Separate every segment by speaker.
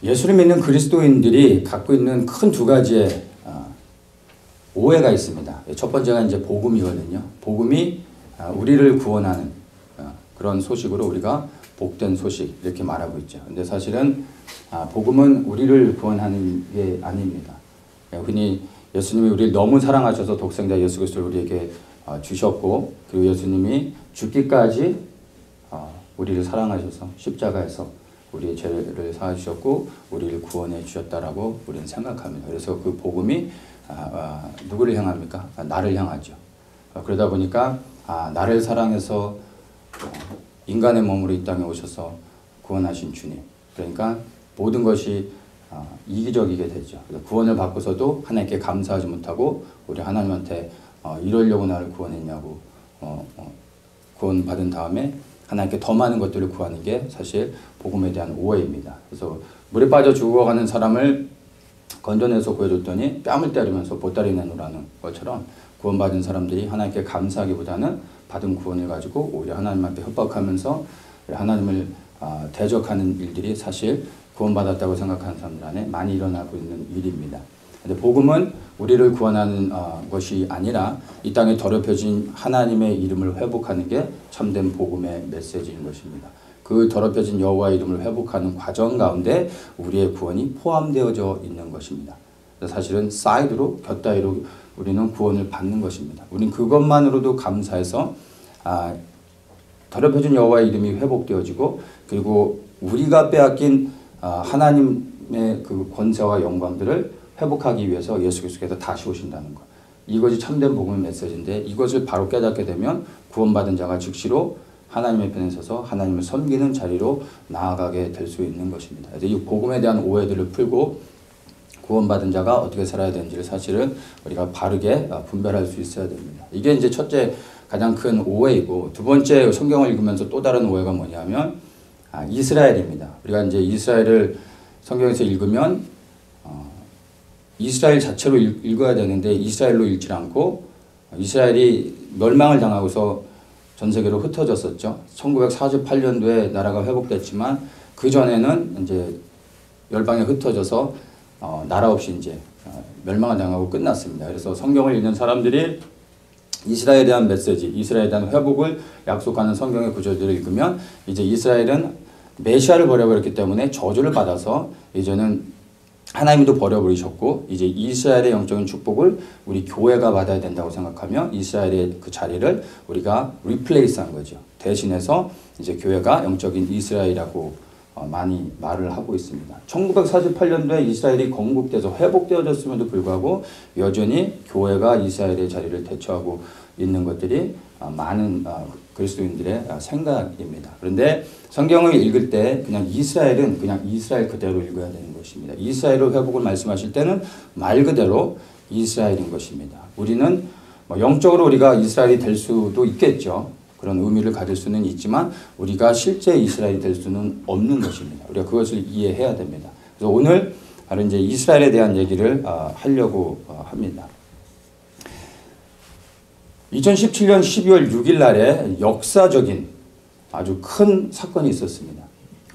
Speaker 1: 예수를 믿는 그리스도인들이 갖고 있는 큰 두 가지의 오해가 있습니다. 첫 번째가 이제 복음이거든요. 복음이 우리를 구원하는 그런 소식으로 우리가 복된 소식 이렇게 말하고 있죠. 근데 사실은 복음은 우리를 구원하는 게 아닙니다. 흔히 예수님이 우리를 너무 사랑하셔서 독생자 예수 그리스도를 우리에게 주셨고, 그리고 예수님이 죽기까지 우리를 사랑하셔서 십자가에서 우리의 죄를 사하주셨고 우리를 구원해 주셨다라고 우리는 생각합니다. 그래서 그 복음이 누구를 향합니까? 나를 향하죠. 그러다 보니까 나를 사랑해서 인간의 몸으로 이 땅에 오셔서 구원하신 주님, 그러니까 모든 것이 이기적이게 되죠. 구원을 받고서도 하나님께 감사하지 못하고 우리 하나님한테 이러려고 나를 구원했냐고 구원받은 다음에 하나님께 더 많은 것들을 구하는 게 사실 복음에 대한 오해입니다. 그래서 물에 빠져 죽어가는 사람을 건져내서 구해줬더니 뺨을 때리면서 보따리 내놓으라는 것처럼 구원받은 사람들이 하나님께 감사하기보다는 받은 구원을 가지고 오히려 하나님 앞에 협박하면서 하나님을 대적하는 일들이 사실 구원받았다고 생각하는 사람들 안에 많이 일어나고 있는 일입니다. 근데 복음은 우리를 구원하는 것이 아니라 이 땅에 더럽혀진 하나님의 이름을 회복하는 게 참된 복음의 메시지인 것입니다. 그 더럽혀진 여호와의 이름을 회복하는 과정 가운데 우리의 구원이 포함되어져 있는 것입니다. 사실은 사이드로 곁다리로 우리는 구원을 받는 것입니다. 우리는 그것만으로도 감사해서 더럽혀진 여호와의 이름이 회복되어지고, 그리고 우리가 빼앗긴 하나님의 그 권세와 영광들을 회복하기 위해서 예수 그리스도께서 다시 오신다는 것. 이것이 참된 복음의 메시지인데, 이것을 바로 깨닫게 되면 구원받은 자가 즉시로 하나님의 편에 서서 하나님을 섬기는 자리로 나아가게 될 수 있는 것입니다. 그래서 이 복음에 대한 오해들을 풀고 구원받은 자가 어떻게 살아야 되는지를 사실은 우리가 바르게 분별할 수 있어야 됩니다. 이게 이제 첫째 가장 큰 오해이고, 두 번째 성경을 읽으면서 또 다른 오해가 뭐냐면 이스라엘입니다. 우리가 이제 이스라엘을 성경에서 읽으면 이스라엘 자체로 읽어야 되는데 이스라엘로 읽지 않고 이스라엘이 멸망을 당하고서 전 세계로 흩어졌었죠. 1948년도에 나라가 회복됐지만 그 전에는 이제 열방에 흩어져서 나라 없이 이제 멸망을 당하고 끝났습니다. 그래서 성경을 읽는 사람들이 이스라엘에 대한 메시지, 이스라엘에 대한 회복을 약속하는 성경의 구절들을 읽으면 이제 이스라엘은 메시아를 버려버렸기 때문에 저주를 받아서 이제는 하나님도 버려버리셨고 이제 이스라엘의 영적인 축복을 우리 교회가 받아야 된다고 생각하며 이스라엘의 그 자리를 우리가 리플레이스한 거죠. 대신해서 이제 교회가 영적인 이스라엘이라고 많이 말을 하고 있습니다. 1948년도에 이스라엘이 건국돼서 회복되어졌음에도 불구하고 여전히 교회가 이스라엘의 자리를 대처하고 있는 것들이 많은 그리스도인들의 생각입니다. 그런데 성경을 읽을 때 그냥 이스라엘은 그냥 이스라엘 그대로 읽어야 되는 것입니다. 이스라엘의 회복을 말씀하실 때는 말 그대로 이스라엘인 것입니다. 우리는 영적으로 우리가 이스라엘이 될 수도 있겠죠. 그런 의미를 가질 수는 있지만 우리가 실제 이스라엘이 될 수는 없는 것입니다. 우리가 그것을 이해해야 됩니다. 그래서 오늘 바로 이제 이스라엘에 대한 얘기를 하려고 합니다. 2017년 12월 6일 날에 역사적인 아주 큰 사건이 있었습니다.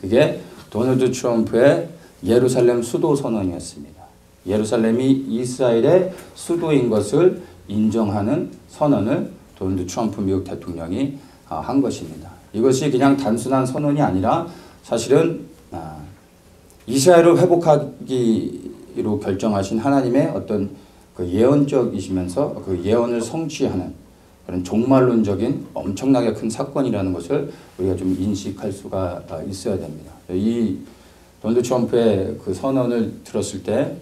Speaker 1: 그게 도널드 트럼프의 예루살렘 수도 선언이었습니다. 예루살렘이 이스라엘의 수도인 것을 인정하는 선언을 도널드 트럼프 미국 대통령이 한 것입니다. 이것이 그냥 단순한 선언이 아니라 사실은 이스라엘을 회복하기로 결정하신 하나님의 어떤 그 예언적이시면서 그 예언을 성취하는 그런 종말론적인 엄청나게 큰 사건이라는 것을 우리가 좀 인식할 수가 있어야 됩니다. 이 도널드 트럼프의 그 선언을 들었을 때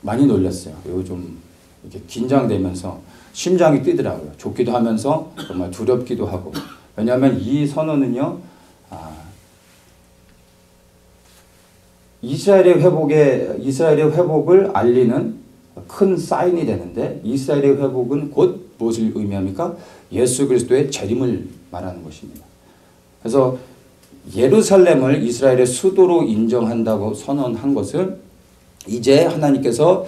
Speaker 1: 많이 놀랐어요. 그리고 좀 이렇게 긴장되면서 심장이 뛰더라고요. 좋기도 하면서 정말 두렵기도 하고. 왜냐하면 이 선언은요, 이스라엘의 회복을 알리는 큰 사인이 되는데, 이스라엘의 회복은 곧 무엇을 의미합니까? 예수 그리스도의 재림을 말하는 것입니다. 그래서 예루살렘을 이스라엘의 수도로 인정한다고 선언한 것은 이제 하나님께서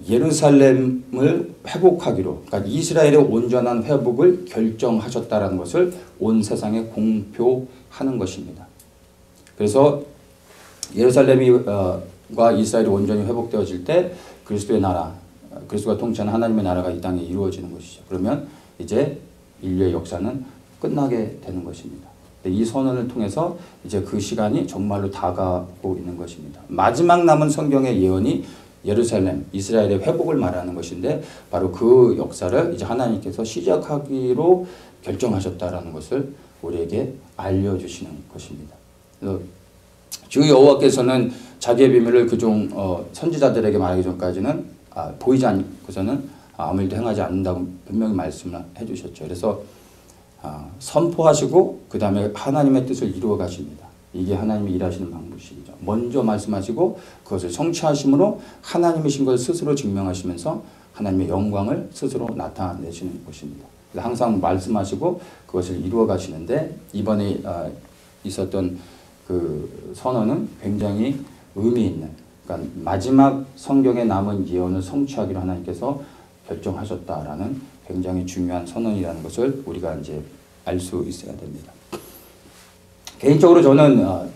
Speaker 1: 예루살렘을 회복하기로, 그러니까 이스라엘의 온전한 회복을 결정하셨다는 것을 온 세상에 공표하는 것입니다. 그래서 예루살렘과 이스라엘이 온전히 회복되어질 때 그리스도의 나라, 그리스도가 통치하는 하나님의 나라가 이 땅에 이루어지는 것이죠. 그러면 이제 인류의 역사는 끝나게 되는 것입니다. 이 선언을 통해서 이제 그 시간이 정말로 다가오고 있는 것입니다. 마지막 남은 성경의 예언이 예루살렘, 이스라엘의 회복을 말하는 것인데 바로 그 역사를 이제 하나님께서 시작하기로 결정하셨다라는 것을 우리에게 알려주시는 것입니다. 그래서 주 여호와께서는 자기의 비밀을 그종 선지자들에게 말하기 전까지는 보이지 않고서는 아무 일도 행하지 않는다고 분명히 말씀을 해주셨죠. 그래서 선포하시고 그 다음에 하나님의 뜻을 이루어 가십니다. 이게 하나님이 일하시는 방식이죠. 먼저 말씀하시고 그것을 성취하심으로 하나님이신 것을 스스로 증명하시면서 하나님의 영광을 스스로 나타내시는 것입니다. 그래서 항상 말씀하시고 그것을 이루어 가시는데 이번에 있었던 그 선언은 굉장히 의미 있는, 그러니까 마지막 성경에 남은 예언을 성취하기로 하나님께서 결정하셨다라는 굉장히 중요한 선언이라는 것을 우리가 이제 알 수 있어야 됩니다. 개인적으로 저는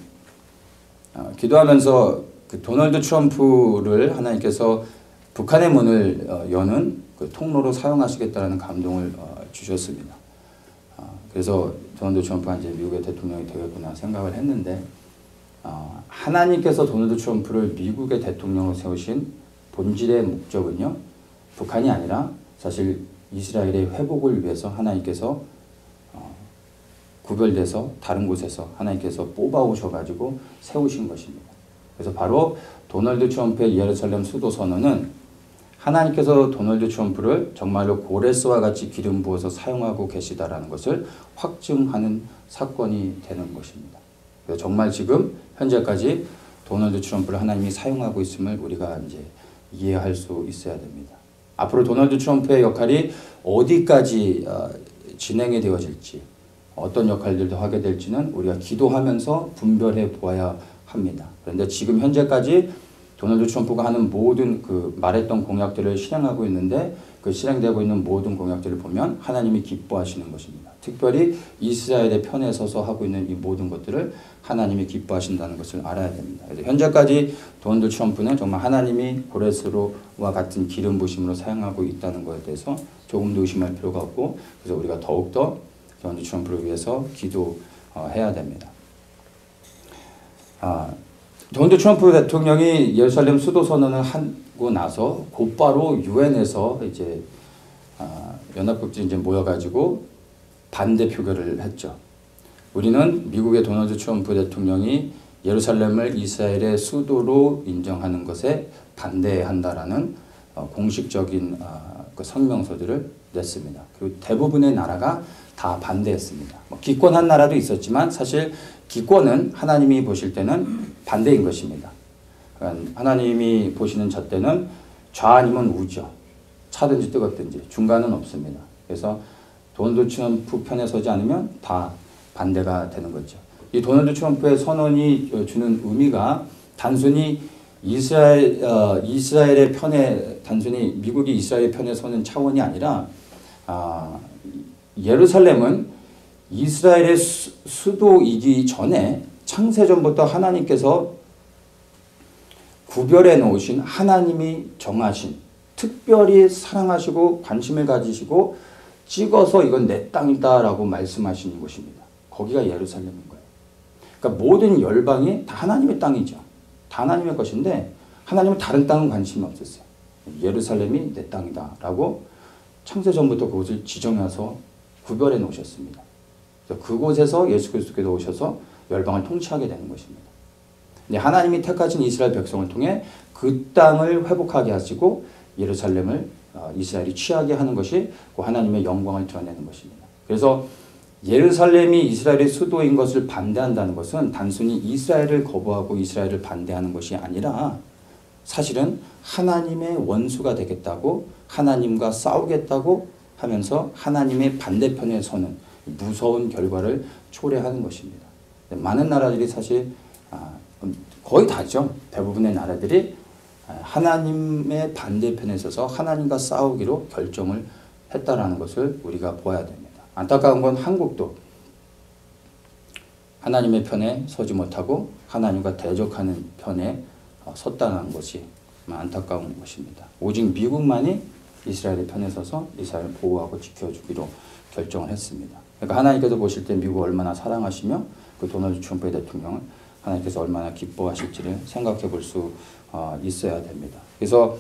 Speaker 1: 기도하면서 그 도널드 트럼프를 하나님께서 북한의 문을 여는 그 통로로 사용하시겠다라는 감동을 주셨습니다. 그래서 도널드 트럼프가 이제 미국의 대통령이 되겠구나 생각을 했는데 하나님께서 도널드 트럼프를 미국의 대통령으로 세우신 본질의 목적은요, 북한이 아니라 사실 이스라엘의 회복을 위해서 하나님께서 구별돼서 다른 곳에서 하나님께서 뽑아오셔가지고 세우신 것입니다. 그래서 바로 도널드 트럼프의 예루살렘 수도 선언은 하나님께서 도널드 트럼프를 정말로 고레스와 같이 기름 부어서 사용하고 계시다라는 것을 확증하는 사건이 되는 것입니다. 그래서 정말 지금 현재까지 도널드 트럼프를 하나님이 사용하고 있음을 우리가 이제 이해할 수 있어야 됩니다. 앞으로 도널드 트럼프의 역할이 어디까지 진행이 되어질지, 어떤 역할들도 하게 될지는 우리가 기도하면서 분별해 보아야 합니다. 그런데 지금 현재까지 도널드 트럼프가 하는 모든 그 말했던 공약들을 실행하고 있는데 그 실행되고 있는 모든 공약들을 보면 하나님이 기뻐하시는 것입니다. 특별히 이스라엘의 편에 서서 하고 있는 이 모든 것들을 하나님이 기뻐하신다는 것을 알아야 됩니다. 그래서 현재까지 도널드 트럼프는 정말 하나님이 고레스로와 같은 기름 부심으로 사용하고 있다는 것에 대해서 조금도 의심할 필요가 없고, 그래서 우리가 더욱더 도널드 트럼프를 위해서 기도해야 됩니다. 도널드 트럼프 대통령이 예루살렘 수도 선언을 하고 나서 곧바로 유엔에서 이제 연합국들이 이제 모여가지고 반대 표결을 했죠. 우리는 미국의 도널드 트럼프 대통령이 예루살렘을 이스라엘의 수도로 인정하는 것에 반대한다라는 공식적인 그 성명서들을 냈습니다. 그리고 대부분의 나라가 다 반대했습니다. 기권한 나라도 있었지만 사실 기권은 하나님이 보실 때는 반대인 것입니다. 그러니까 하나님이 보시는 잣대는 좌아니면 우죠. 차든지 뜨겁든지 중간은 없습니다. 그래서 도널드 트럼프 편에 서지 않으면 다 반대가 되는 거죠. 이 도널드 트럼프의 선언이 주는 의미가 단순히 이스라엘의 편에, 단순히 미국이 이스라엘의 편에 서는 차원이 아니라 예루살렘은 이스라엘의 수도이기 전에 창세전부터 하나님께서 구별해 놓으신, 하나님이 정하신, 특별히 사랑하시고 관심을 가지시고 찍어서 이건 내 땅이다라고 말씀하시는 곳입니다. 거기가 예루살렘인 거예요. 그러니까 모든 열방이 다 하나님의 땅이죠. 다 하나님의 것인데 하나님은 다른 땅은 관심이 없었어요. 예루살렘이 내 땅이다라고 창세전부터 그곳을 지정해서 구별해 놓으셨습니다. 그곳에서 예수 그리스도께서 오셔서 열방을 통치하게 되는 것입니다. 근데 하나님이 택하신 이스라엘 백성을 통해 그 땅을 회복하게 하시고 예루살렘을 이스라엘이 취하게 하는 것이 그 하나님의 영광을 드러내는 것입니다. 그래서 예루살렘이 이스라엘의 수도인 것을 반대한다는 것은 단순히 이스라엘을 거부하고 이스라엘을 반대하는 것이 아니라 사실은 하나님의 원수가 되겠다고, 하나님과 싸우겠다고 하면서 하나님의 반대편에 서는 무서운 결과를 초래하는 것입니다. 많은 나라들이 사실 거의 다죠. 대부분의 나라들이 하나님의 반대편에 서서 하나님과 싸우기로 결정을 했다라는 것을 우리가 보아야 됩니다. 안타까운 건 한국도 하나님의 편에 서지 못하고 하나님과 대적하는 편에 섰다는 것이 안타까운 것입니다. 오직 미국만이 이스라엘의 편에 서서 이스라엘을 보호하고 지켜주기로 결정을 했습니다. 그러니까 하나님께서 보실 때 미국을 얼마나 사랑하시며 그 도널드 트럼프 대통령을 하나님께서 얼마나 기뻐하실지를 생각해 볼 수 있어야 됩니다. 그래서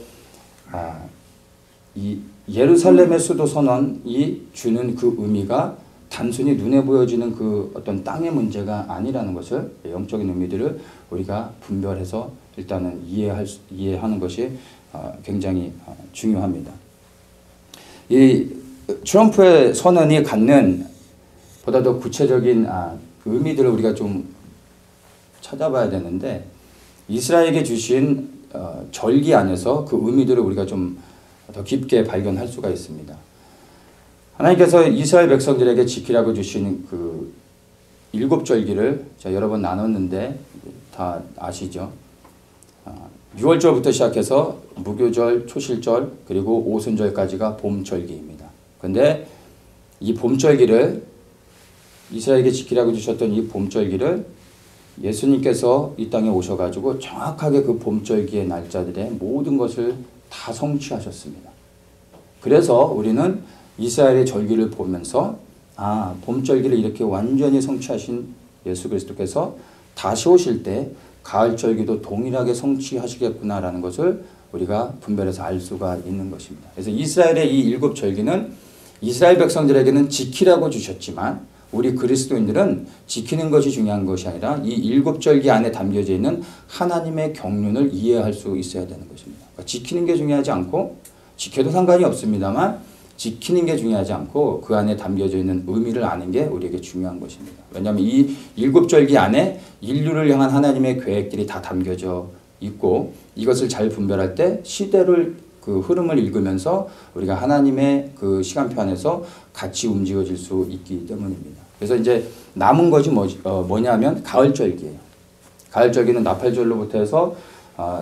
Speaker 1: 이 예루살렘의 수도 선언이 주는 그 의미가 단순히 눈에 보여지는 그 어떤 땅의 문제가 아니라는 것을, 영적인 의미들을 우리가 분별해서 일단은 이해하는 것이 굉장히 중요합니다. 이 트럼프의 선언이 갖는 보다 더 구체적인 의미들을 우리가 좀 찾아봐야 되는데, 이스라엘에게 주신 절기 안에서 그 의미들을 우리가 좀 더 깊게 발견할 수가 있습니다. 하나님께서 이스라엘 백성들에게 지키라고 주신 그 7절기를 제가 여러 번 나눴는데 다 아시죠? 6월절부터 시작해서 무교절, 초실절, 그리고 오순절까지가 봄절기입니다. 그런데 이 봄절기를, 이스라엘에게 지키라고 주셨던 이 봄절기를 예수님께서 이 땅에 오셔가지고 정확하게 그 봄절기의 날짜들의 모든 것을 다 성취하셨습니다. 그래서 우리는 이스라엘의 절기를 보면서 봄절기를 이렇게 완전히 성취하신 예수 그리스도께서 다시 오실 때 가을절기도 동일하게 성취하시겠구나라는 것을 우리가 분별해서 알 수가 있는 것입니다. 그래서 이스라엘의 이 7절기는 이스라엘 백성들에게는 지키라고 주셨지만 우리 그리스도인들은 지키는 것이 중요한 것이 아니라 이 7절기 안에 담겨져 있는 하나님의 경륜을 이해할 수 있어야 되는 것입니다. 그러니까 지키는 게 중요하지 않고, 지켜도 상관이 없습니다만 지키는 게 중요하지 않고 그 안에 담겨져 있는 의미를 아는 게 우리에게 중요한 것입니다. 왜냐하면 이 7절기 안에 인류를 향한 하나님의 계획들이 다 담겨져 있고, 이것을 잘 분별할 때 시대를 그 흐름을 읽으면서 우리가 하나님의 그 시간표 안에서 같이 움직여질 수 있기 때문입니다. 그래서 이제 남은 것이 뭐냐면 가을절기예요. 가을절기는 나팔절로부터 해서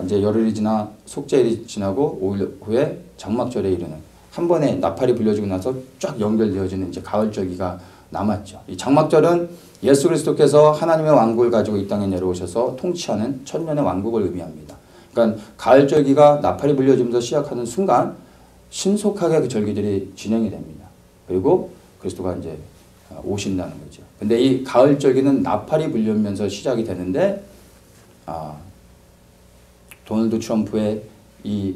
Speaker 1: 이제 열흘이 지나 속죄일이 지나고 5일 후에 장막절에 이르는, 한 번에 나팔이 불려지고 나서 쫙 연결되어지는 이제 가을절기가 남았죠. 이 장막절은 예수 그리스도께서 하나님의 왕국을 가지고 이 땅에 내려오셔서 통치하는 천년의 왕국을 의미합니다. 그러니까 가을절기가 나팔이 불려지면서 시작하는 순간 신속하게 그 절기들이 진행이 됩니다. 그리고 그리스도가 이제 오신다는 거죠. 근데 이 가을절기는 나팔이 불리면서 시작이 되는데, 도널드 트럼프의 이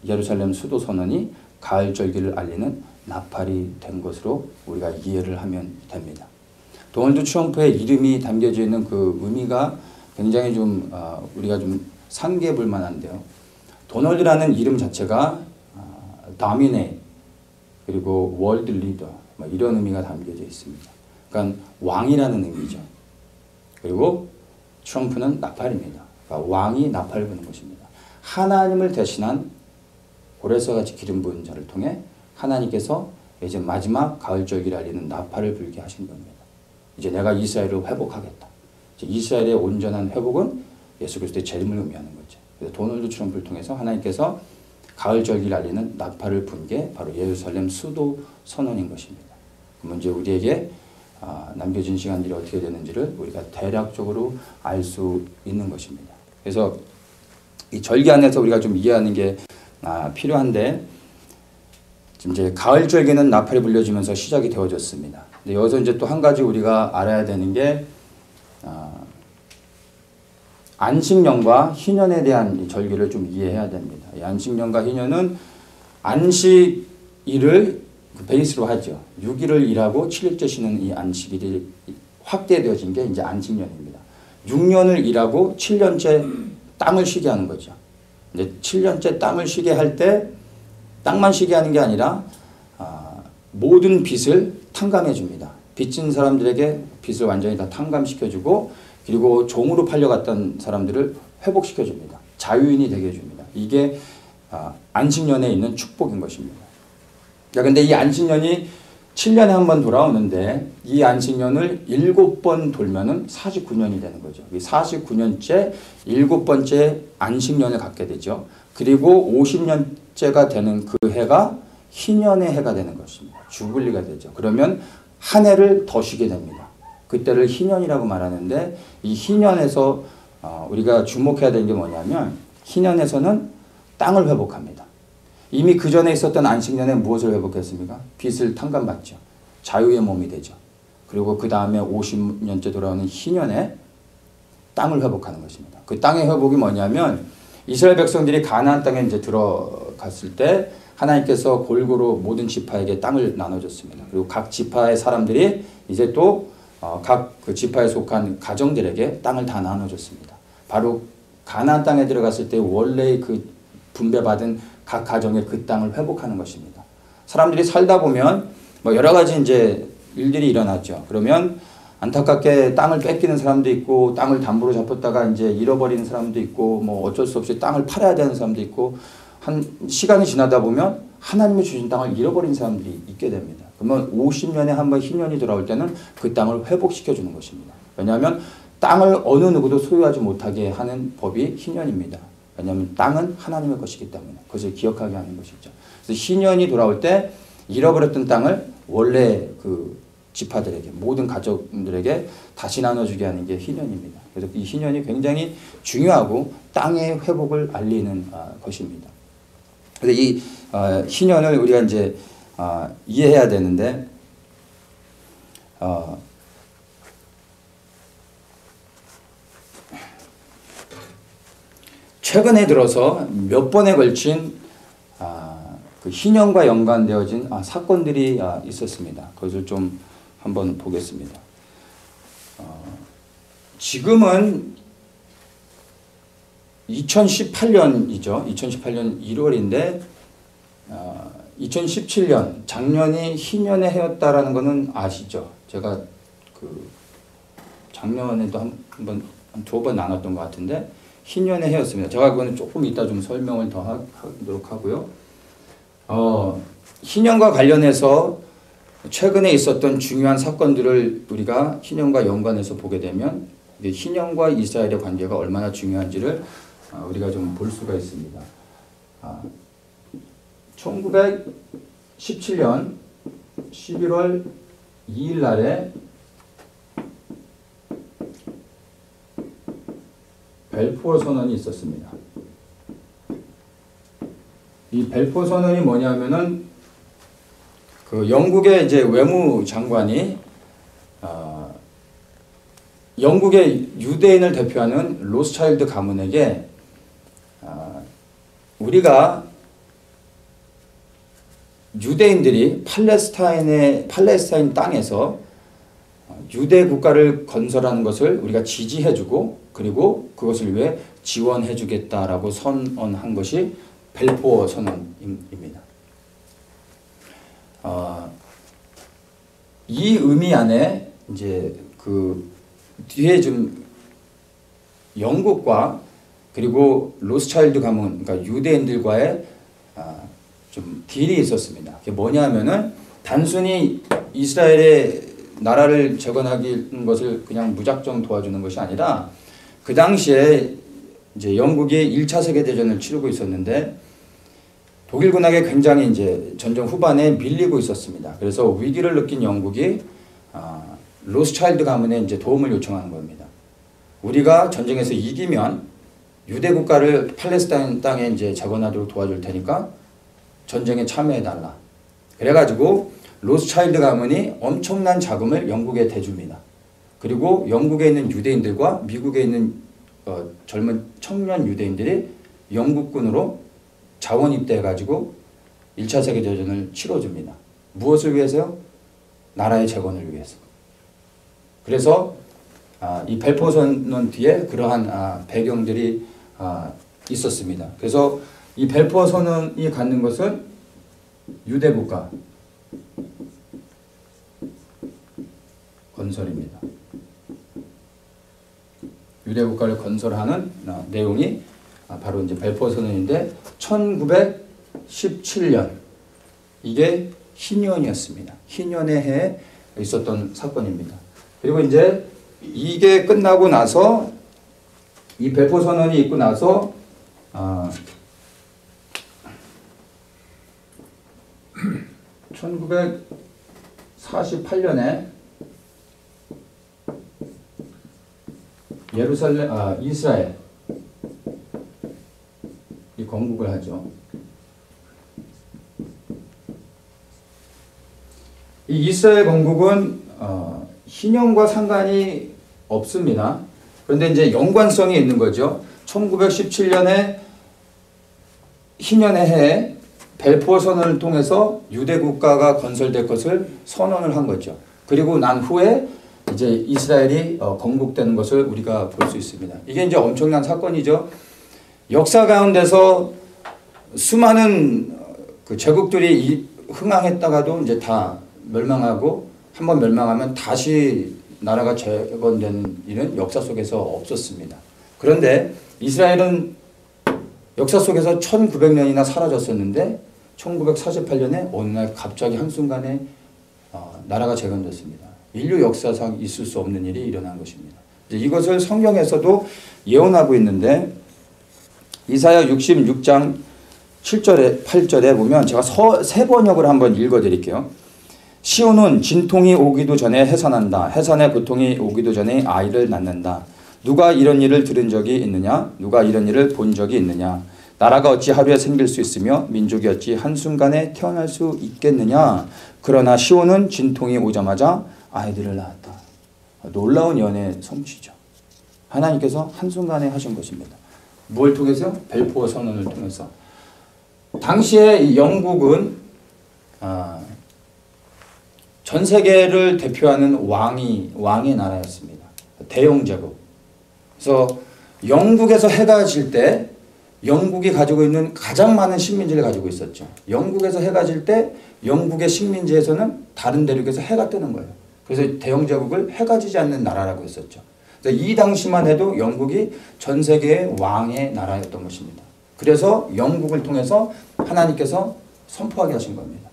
Speaker 1: 예루살렘 수도 선언이 가을절기를 알리는 나팔이 된 것으로 우리가 이해를 하면 됩니다. 도널드 트럼프의 이름이 담겨져 있는 그 의미가 굉장히 좀 우리가 좀 상기해 볼 만한데요. 도널드라는 이름 자체가 dominate, 그리고 world leader, 이런 의미가 담겨져 있습니다. 그러니까 왕이라는 의미죠. 그리고 트럼프는 나팔입니다. 그러니까 왕이 나팔을 부는 것입니다. 하나님을 대신한 고레스와 기름 부은 자를 통해 하나님께서 이제 마지막 가을절기를 알리는 나팔을 불게 하신 겁니다. 이제 내가 이스라엘을 회복하겠다. 이제 이스라엘의 온전한 회복은 예수 그리스도의 재림을 의미하는 거죠. 그래서 도널드 트럼프를 통해서 하나님께서 가을절기를 알리는 나팔을 분 게 바로 예루살렘 수도 선언인 것입니다. 그러면 이제 우리에게 남겨진 시간들이 어떻게 되는지를 우리가 대략적으로 알 수 있는 것입니다. 그래서 이 절기 안에서 우리가 좀 이해하는 게 필요한데, 지금 이제 가을절기는 나팔이 불려지면서 시작이 되어졌습니다. 근데 여기서 이제 또 한 가지 우리가 알아야 되는 게 안식년과 희년에 대한 이 절기를 좀 이해해야 됩니다. 이 안식년과 희년은 안식일을 그 베이스로 하죠. 6일을 일하고 7일째 쉬는 이 안식일이 확대되어진 게 이제 안식년입니다. 6년을 일하고 7년째 땅을 쉬게 하는 거죠. 이제 7년째 땅을 쉬게 할 때 땅만 쉬게 하는 게 아니라 모든 빚을 탕감해 줍니다. 빚진 사람들에게 빚을 완전히 다 탕감시켜주고, 그리고 종으로 팔려갔던 사람들을 회복시켜줍니다. 자유인이 되게 해줍니다. 이게 안식년에 있는 축복인 것입니다. 근데 이 안식년이 7년에 한 번 돌아오는데, 이 안식년을 7번 돌면은 49년이 되는 거죠. 이 49년째 7번째 안식년을 갖게 되죠. 그리고 50년째가 되는 그 해가 희년의 해가 되는 것입니다. 주불리가 되죠. 그러면 한 해를 더 쉬게 됩니다. 그때를 희년이라고 말하는데 이 희년에서 우리가 주목해야 되는 게 뭐냐면 희년에서는 땅을 회복합니다. 이미 그 전에 있었던 안식년에 무엇을 회복했습니까? 빚을 탕감받죠. 자유의 몸이 되죠. 그리고 그 다음에 50년째 돌아오는 희년에 땅을 회복하는 것입니다. 그 땅의 회복이 뭐냐면 이스라엘 백성들이 가나안 땅에 이제 들어갔을 때 하나님께서 골고루 모든 지파에게 땅을 나눠줬습니다. 그리고 각 지파의 사람들이 이제 또 각 그 지파에 속한 가정들에게 땅을 다 나눠줬습니다. 바로 가나안 땅에 들어갔을 때 원래 그 분배받은 각 가정의 그 땅을 회복하는 것입니다. 사람들이 살다 보면 뭐 여러 가지 이제 일들이 일어났죠. 그러면 안타깝게 땅을 뺏기는 사람도 있고 땅을 담보로 잡혔다가 이제 잃어버리는 사람도 있고 뭐 어쩔 수 없이 땅을 팔아야 되는 사람도 있고 한 시간이 지나다 보면 하나님이 주신 땅을 잃어버린 사람들이 있게 됩니다. 그러면 50년에 한 번 희년이 돌아올 때는 그 땅을 회복시켜 주는 것입니다. 왜냐하면 땅을 어느 누구도 소유하지 못하게 하는 법이 희년입니다. 왜냐하면 땅은 하나님의 것이기 때문에 그것을 기억하게 하는 것이죠. 그래서 희년이 돌아올 때 잃어버렸던 땅을 원래 그 지파들에게 모든 가족들에게 다시 나눠주게 하는 게 희년입니다. 그래서 이 희년이 굉장히 중요하고 땅의 회복을 알리는 것입니다. 그래서 이 희년을 우리가 이제 이해해야 되는데 최근에 들어서 몇 번에 걸친 그 희년과 연관되어진 사건들이 있었습니다. 그것을 좀 한번 보겠습니다. 지금은 2018년이죠. 2018년 1월인데 2017년 작년이 희년의 해였다라는 것은 아시죠? 제가 그 작년에도 한 두 번 나눴던 것 같은데 희년의 해였습니다. 제가 그거는 조금 이따 좀 설명을 더 하도록 하고요. 희년과 관련해서 최근에 있었던 중요한 사건들을 우리가 희년과 연관해서 보게 되면 희년과 이스라엘의 관계가 얼마나 중요한지를 우리가 좀 볼 수가 있습니다. 1917년 11월 2일 날에 벨포어 선언이 있었습니다. 이 벨포어 선언이 뭐냐면은 그 영국의 이제 외무장관이 영국의 유대인을 대표하는 로스차일드 가문에게 우리가 유대인들이 팔레스타인 땅에서 유대 국가를 건설하는 것을 우리가 지지해주고 그리고 그것을 위해 지원해주겠다라고 선언한 것이 벨포어 선언입니다. 이 의미 안에 이제 그 뒤에 좀 영국과 그리고 로스차일드 가문, 그러니까 유대인들과의 좀 딜이 있었습니다. 그게 뭐냐면은 단순히 이스라엘의 나라를 재건하는 것을 그냥 무작정 도와주는 것이 아니라 그 당시에 이제 영국이 1차 세계대전을 치르고 있었는데 독일 군에게 굉장히 이제 전쟁 후반에 밀리고 있었습니다. 그래서 위기를 느낀 영국이 로스차일드 가문에 이제 도움을 요청하는 겁니다. 우리가 전쟁에서 이기면 유대 국가를 팔레스타인 땅에 이제 재건하도록 도와줄 테니까 전쟁에 참여해달라. 그래가지고 로스차일드 가문이 엄청난 자금을 영국에 대줍니다. 그리고 영국에 있는 유대인들과 미국에 있는 젊은 청년 유대인들이 영국군으로 자원 입대해가지고 1차 세계대전을 치러줍니다. 무엇을 위해서요? 나라의 재건을 위해서. 그래서 이 벨포어 선언 뒤에 그러한 배경들이 있었습니다. 그래서 이 벨포어 선언이 갖는 것은 유대 국가 건설입니다. 유대 국가를 건설하는 내용이 바로 이제 벨포어 선언인데 1917년 이게 희년이었습니다. 희년의 해에 있었던 사건입니다. 그리고 이제 이게 끝나고 나서 이 벨포어 선언이 있고 나서 1948년에 이스라엘 이 건국을 하죠. 이 이스라엘 건국은 희년과 상관이 없습니다. 그런데 이제 연관성이 있는 거죠. 1917년에 희년의 해에 벨포어 선언을 통해서 유대 국가가 건설될 것을 선언을 한 거죠. 그리고 난 후에 이제 이스라엘이 건국되는 것을 우리가 볼 수 있습니다. 이게 이제 엄청난 사건이죠. 역사 가운데서 수많은 그 제국들이 흥황했다가도 이제 다 멸망하고 한번 멸망하면 다시 나라가 재건되는 일은 역사 속에서 없었습니다. 그런데 이스라엘은 역사 속에서 1900년이나 사라졌었는데 1948년에 어느 날 갑자기 한순간에 나라가 재건됐습니다. 인류 역사상 있을 수 없는 일이 일어난 것입니다. 이것을 성경에서도 예언하고 있는데 이사야 66장 7절에 8절에 보면 제가 새 번역을 한번 읽어드릴게요. 시온은 진통이 오기도 전에 해산한다. 해산의 고통이 오기도 전에 아이를 낳는다. 누가 이런 일을 들은 적이 있느냐? 누가 이런 일을 본 적이 있느냐? 나라가 어찌 하루에 생길 수 있으며 민족이 어찌 한순간에 태어날 수 있겠느냐? 그러나 시온은 진통이 오자마자 아이들을 낳았다. 놀라운 연애 성취죠. 하나님께서 한순간에 하신 것입니다. 무엇을 통해서? 벨포어 선언을 통해서. 당시에 영국은 전 세계를 대표하는 왕의 나라였습니다. 대영 제국. 그래서 영국에서 해가 질 때 영국이 가지고 있는 가장 많은 식민지를 가지고 있었죠. 영국에서 해가 질 때 영국의 식민지에서는 다른 대륙에서 해가 뜨는 거예요. 그래서 대영 제국을 해가 지지 않는 나라라고 했었죠. 그래서 이 당시만 해도 영국이 전 세계의 왕의 나라였던 것입니다. 그래서 영국을 통해서 하나님께서 선포하게 하신 겁니다.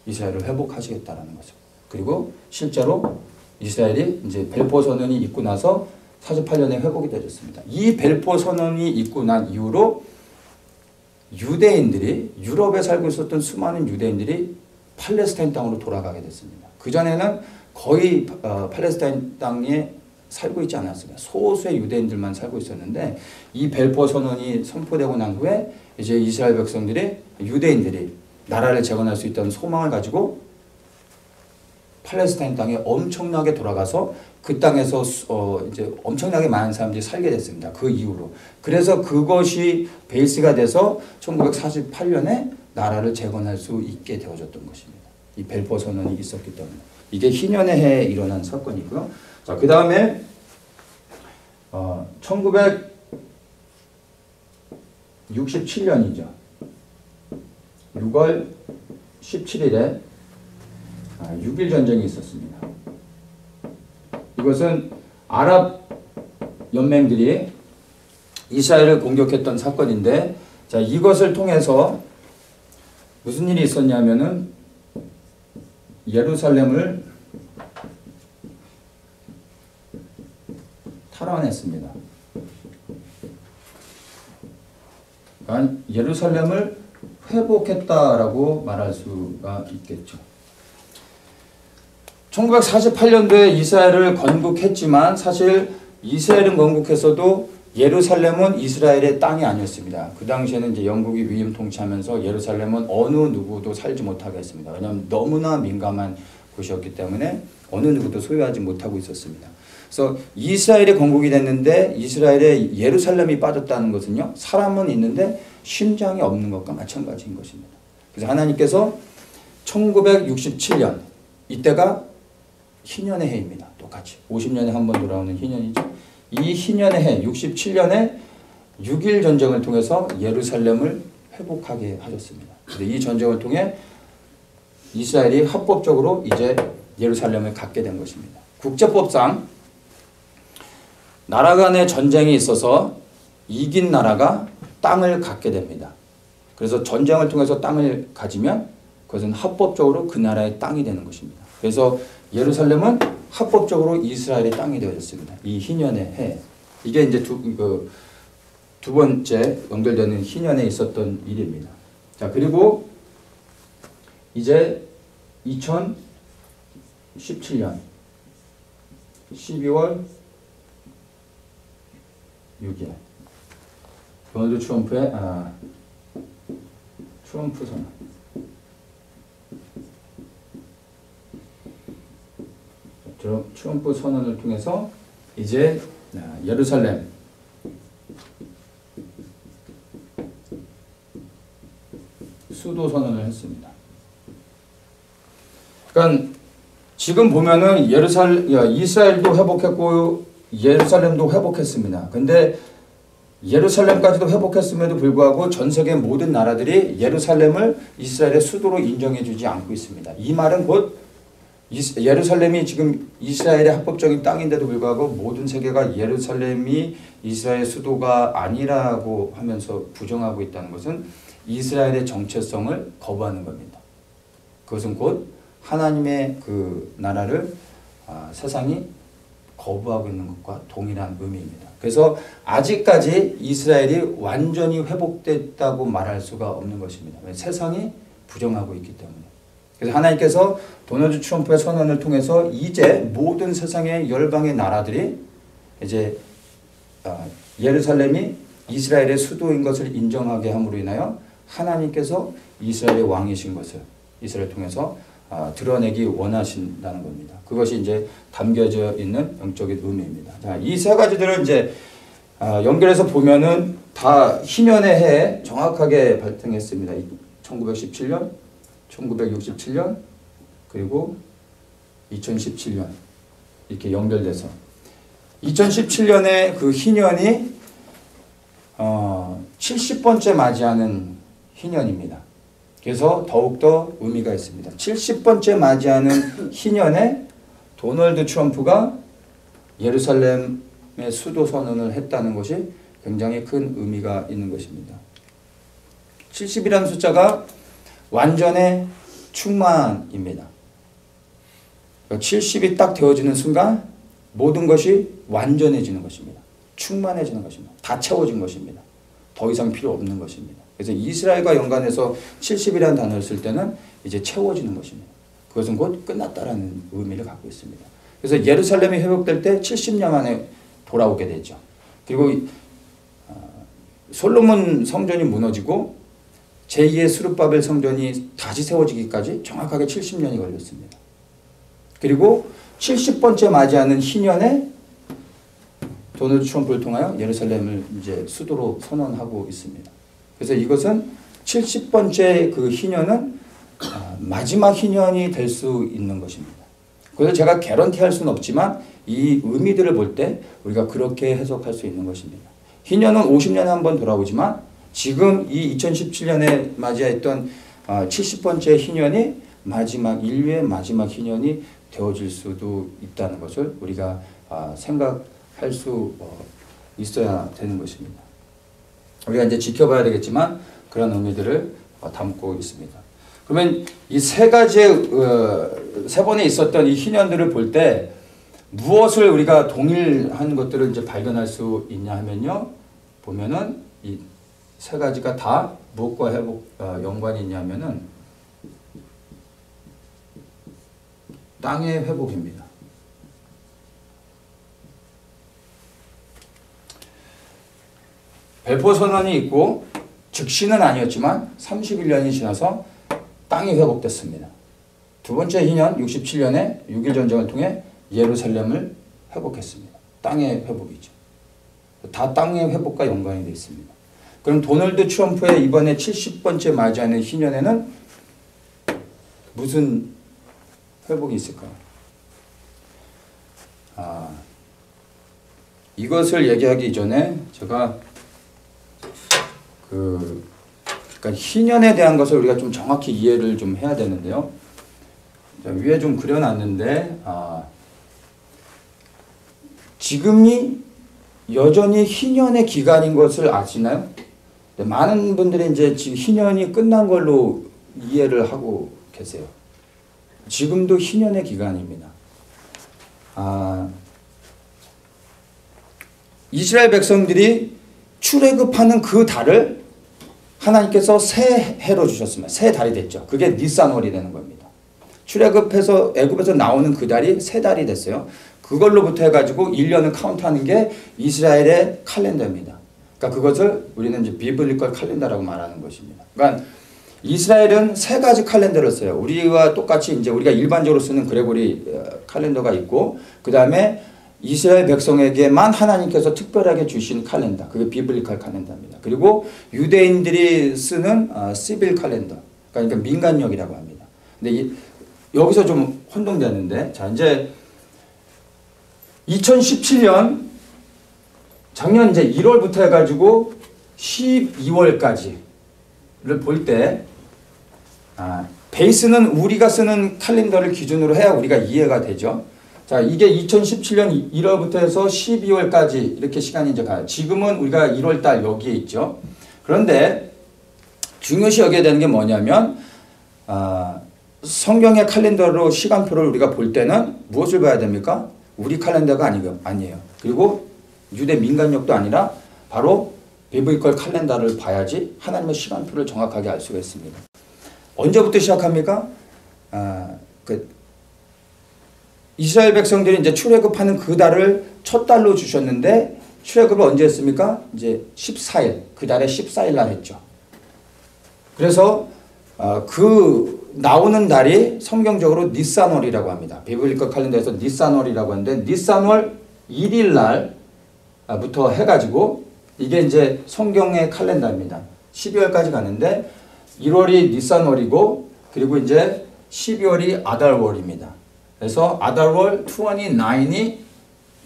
Speaker 1: 이스라엘을 회복하시겠다라는 것을. 그리고 실제로 이스라엘이 이제 벨포어 선언이 있고 나서 48년에 회복이 되었습니다. 이 벨포어 선언이 있고 난 이후로 유대인들이 유럽에 살고 있었던 수많은 유대인들이 팔레스타인 땅으로 돌아가게 됐습니다. 그전에는 거의 팔레스타인 땅에 살고 있지 않았습니다. 소수의 유대인들만 살고 있었는데 이 벨포어 선언이 선포되고 난 후에 이제 이스라엘 백성들이 유대인들이 나라를 재건할 수 있다는 소망을 가지고 팔레스타인 땅에 엄청나게 돌아가서 그 땅에서 이제 엄청나게 많은 사람들이 살게 됐습니다. 그 이후로. 그래서 그것이 베이스가 돼서 1948년에 나라를 재건할 수 있게 되어졌던 것입니다. 이 벨포어 선언이 있었기 때문에. 이게 희년의 해에 일어난 사건이고요. 자, 그 다음에 1967년이죠. 6월 17일에 6.1 전쟁이 있었습니다. 이것은 아랍 연맹들이 이스라엘을 공격했던 사건인데, 자, 이것을 통해서 무슨 일이 있었냐면은 예루살렘을 탈환했습니다. 그러니까 예루살렘을 회복했다라고 말할 수가 있겠죠. 1948년도에 이스라엘을 건국했지만 사실 이스라엘은 건국했어도 예루살렘은 이스라엘의 땅이 아니었습니다. 그 당시에는 이제 영국이 위임 통치하면서 예루살렘은 어느 누구도 살지 못하게 했습니다. 왜냐하면 너무나 민감한 곳이었기 때문에 어느 누구도 소유하지 못하고 있었습니다. 그래서 이스라엘이 건국이 됐는데 이스라엘에 예루살렘이 빠졌다는 것은요, 사람은 있는데 심장이 없는 것과 마찬가지인 것입니다. 그래서 하나님께서 1967년, 이때가 희년의 해입니다. 똑같이 50년에 한 번 돌아오는 희년이죠. 이 희년의 해 67년에 6.1 전쟁을 통해서 예루살렘을 회복하게 하셨습니다. 이 전쟁을 통해 이스라엘이 합법적으로 이제 예루살렘을 갖게 된 것입니다. 국제법상 나라 간의 전쟁이 있어서 이긴 나라가 땅을 갖게 됩니다. 그래서 전쟁을 통해서 땅을 가지면 그것은 합법적으로 그 나라의 땅이 되는 것입니다. 그래서 예루살렘은 합법적으로 이스라엘의 땅이 되어졌습니다. 이 희년의 해. 이게 이제 두 번째 연결되는 희년에 있었던 일입니다. 자, 그리고 이제 2017년 12월 6일. 도널드 트럼프의 트럼프 선언. 트럼프 선언을 통해서 이제 예루살렘 수도 선언을 했습니다. 그러니까 지금 보면은 이스라엘도 회복했고 예루살렘도 회복했습니다. 근데 예루살렘까지도 회복했음에도 불구하고 전 세계 모든 나라들이 예루살렘을 이스라엘의 수도로 인정해주지 않고 있습니다. 이 말은 곧 예루살렘이 지금 이스라엘의 합법적인 땅인데도 불구하고 모든 세계가 예루살렘이 이스라엘의 수도가 아니라고 하면서 부정하고 있다는 것은 이스라엘의 정체성을 거부하는 겁니다. 그것은 곧 하나님의 그 나라를 세상이 거부하고 있는 것과 동일한 의미입니다. 그래서 아직까지 이스라엘이 완전히 회복됐다고 말할 수가 없는 것입니다. 세상이 부정하고 있기 때문에. 그래서 하나님께서 도널드 트럼프의 선언을 통해서 이제 모든 세상의 열방의 나라들이 이제 예루살렘이 이스라엘의 수도인 것을 인정하게 함으로 인하여 하나님께서 이스라엘의 왕이신 것을 이스라엘을 통해서 드러내기 원하신다는 겁니다. 그것이 이제 담겨져 있는 영적인 의미입니다. 자, 이 세 가지들을 이제 연결해서 보면은 다 희년의 해에 정확하게 발생했습니다. 1917년, 1967년, 그리고 2017년 이렇게 연결돼서 2017년에 그 희년이 70번째 맞이하는 희년입니다. 그래서 더욱더 의미가 있습니다. 70번째 맞이하는 희년에 도널드 트럼프가 예루살렘의 수도 선언을 했다는 것이 굉장히 큰 의미가 있는 것입니다. 70이라는 숫자가 완전의 충만입니다. 70이 딱 되어지는 순간 모든 것이 완전해지는 것입니다. 충만해지는 것입니다. 다 채워진 것입니다. 더 이상 필요 없는 것입니다. 그래서 이스라엘과 연관해서 70이라는 단어를 쓸 때는 이제 채워지는 것입니다. 그것은 곧 끝났다라는 의미를 갖고 있습니다. 그래서 예루살렘이 회복될 때 70년 만에 돌아오게 되죠. 그리고 솔로몬 성전이 무너지고 제2의 스룹바벨 성전이 다시 세워지기까지 정확하게 70년이 걸렸습니다. 그리고 70번째 맞이하는 희년에 도널드 트럼프를 통하여 예루살렘을 이제 수도로 선언하고 있습니다. 그래서 이것은 70번째 그 희년은 마지막 희년이 될 수 있는 것입니다. 그래서 제가 개런티할 수는 없지만 이 의미들을 볼 때 우리가 그렇게 해석할 수 있는 것입니다. 희년은 50년에 한 번 돌아오지만 지금 이 2017년에 맞이했던 70번째 희년이 인류의 마지막 희년이 되어질 수도 있다는 것을 우리가 생각할 수 있어야 되는 것입니다. 우리가 이제 지켜봐야 되겠지만 그런 의미들을 담고 있습니다. 그러면 이 세 가지의 세 번에 있었던 이 희년들을 볼 때 무엇을 우리가 동일한 것들을 이제 발견할 수 있냐 하면요, 보면은 이 세 가지가 다 무엇과 연관이 있냐면은 땅의 회복입니다. 벨포 선언이 있고 즉시는 아니었지만 31년이 지나서 땅이 회복됐습니다. 두 번째 희년 67년에 6.1 전쟁을 통해 예루살렘을 회복했습니다. 땅의 회복이죠. 다 땅의 회복과 연관이 되어 있습니다. 그럼 도널드 트럼프의 이번에 70번째 맞이하는 희년에는 무슨 회복이 있을까요? 이것을 얘기하기 이전에 제가 그러니까 희년에 대한 것을 우리가 좀 정확히 이해를 좀 해야 되는데요. 위에 좀 그려놨는데 지금이 여전히 희년의 기간인 것을 아시나요? 네, 많은 분들이 이제 지금 희년이 끝난 걸로 이해를 하고 계세요. 지금도 희년의 기간입니다. 이스라엘 백성들이 출애굽하는 그 달을 하나님께서 새 해로 주셨습니다. 새 달이 됐죠. 그게 니산월이 되는 겁니다. 출애굽해서 애굽에서 나오는 그 달이 새 달이 됐어요. 그걸로부터 해가지고 1년을 카운트하는 게 이스라엘의 칼렌더입니다. 그러니까 그것을 우리는 이제 비블리컬 칼렌더라고 말하는 것입니다. 그러니까 이스라엘은 세 가지 칼렌더를 써요. 우리와 똑같이 이제 우리가 일반적으로 쓰는 그레고리 칼렌더가 있고, 그 다음에 이스라엘 백성에게만 하나님께서 특별하게 주신 칼렌더, 그게 비블리컬 칼렌더입니다. 그리고 유대인들이 쓰는 시빌 칼렌더, 그러니까 민간력이라고 합니다. 근데 여기서 좀 혼동되는데, 자 이제 2017년 작년 이제 1월부터 해가지고 12월까지를 볼 때, 베이스는 우리가 쓰는 칼렌더를 기준으로 해야 우리가 이해가 되죠. 자, 이게 2017년 1월부터 해서 12월까지 이렇게 시간이 이제 가요. 지금은 우리가 1월달 여기에 있죠. 그런데 중요시 여겨야 되는 게 뭐냐면, 성경의 칼렌더로 시간표를 우리가 볼 때는 무엇을 봐야 됩니까? 우리 칼렌더가 아니에요. 그리고 유대 민간력도 아니라 바로 비블리컬 칼렌더를 봐야지 하나님의 시간표를 정확하게 알 수가 있습니다. 언제부터 시작합니까? 이스라엘 백성들이 이제 출애굽하는 그 달을 첫 달로 주셨는데, 출애굽을 언제 했습니까? 이제 14일, 그 달에 14일 날 했죠. 그래서 그 나오는 달이 성경적으로 니산월이라고 합니다. 비블리컬 칼렌더에서 니산월이라고 하는데, 니산월 1일 날부터 해가지고 이게 이제 성경의 칼렌더입니다. 12월까지 가는데 1월이 니산월이고, 그리고 이제 12월이 아달월입니다. 그래서 아달월 29이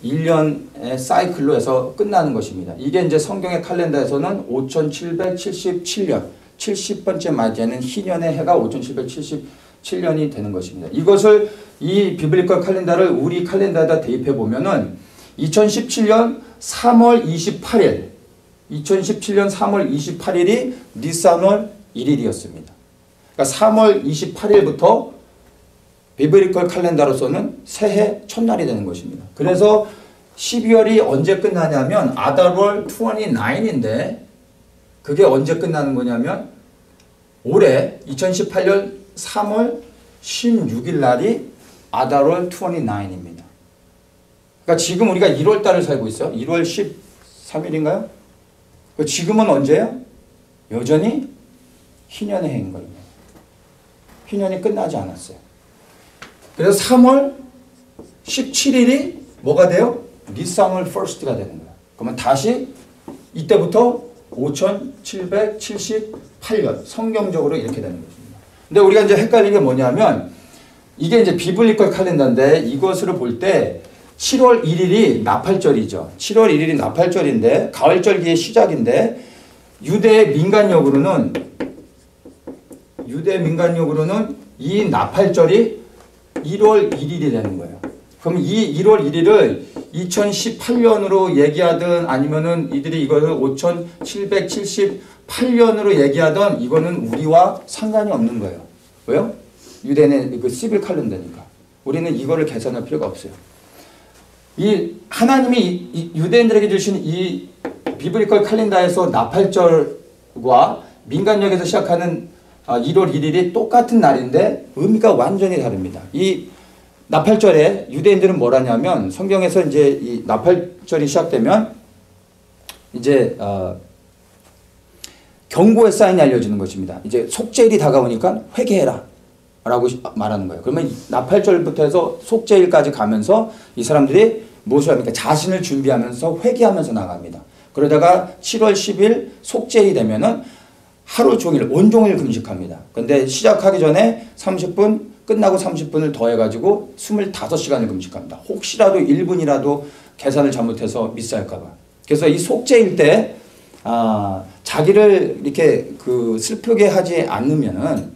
Speaker 1: 1년의 사이클로 해서 끝나는 것입니다. 이게 이제 성경의 칼렌더에서는 5777년, 70번째 맞이하는 희년의 해가 5777년이 되는 것입니다. 이것을, 이 비블리컬 칼렌더를 우리 칼렌더에다 대입해 보면은 2017년 3월 28일, 2017년 3월 28일이 니산월 1일이었습니다. 그러니까 3월 28일부터 비블리컬 칼렌더로서는 새해 첫날이 되는 것입니다. 그래서 12월이 언제 끝나냐면 아달월 29인데, 그게 언제 끝나는 거냐면 올해 2018년 3월 16일 날이 아달월 29입니다. 그러니까 지금 우리가 1월 달을 살고 있어요. 1월 13일인가요? 지금은 언제예요? 여전히 희년의 해인 겁니다. 희년이 끝나지 않았어요. 그래서 3월 17일이 뭐가 돼요? 니산월 1스트가 되는 거예요. 그러면 다시 이때부터 5778년, 성경적으로 이렇게 되는 것입니다. 근데 우리가 이제 헷갈리는 게 뭐냐면, 이게 이제 비블리컬 칼렌더인데, 이것을 볼 때 7월 1일이 나팔절이죠. 7월 1일이 나팔절인데, 가을절기의 시작인데, 유대 민간력으로는 이 나팔절이 1월 1일이 되는 거예요. 그럼 이 1월 1일을 2018년으로 얘기하든 아니면은 이들이 이것을 5778년으로 얘기하든 이거는 우리와 상관이 없는 거예요. 왜요? 유대는 그 시빌 칼렌더니까. 우리는 이거를 계산할 필요가 없어요. 이 하나님이 유대인들에게 주신 이 비블리컬 칼렌더에서 나팔절과 민간력에서 시작하는 1월 1일이 똑같은 날인데 의미가 완전히 다릅니다. 이 나팔절에 유대인들은 뭘 하냐면, 성경에서 이제 이 나팔절이 시작되면 이제 경고의 사인이 알려지는 것입니다. 이제 속죄일이 다가오니까 회개해라 라고 말하는 거예요. 그러면 나팔절부터 해서 속죄일까지 가면서 이 사람들이 무엇을 합니까? 자신을 준비하면서 회개하면서 나갑니다. 그러다가 7월 10일 속죄일이 되면은 하루 종일, 온종일 금식합니다. 근데 시작하기 전에 30분, 끝나고 30분을 더해가지고 25시간을 금식합니다. 혹시라도 1분이라도 계산을 잘못해서 미스할까봐. 그래서 이 속죄일 때, 자기를 이렇게 슬프게 하지 않으면은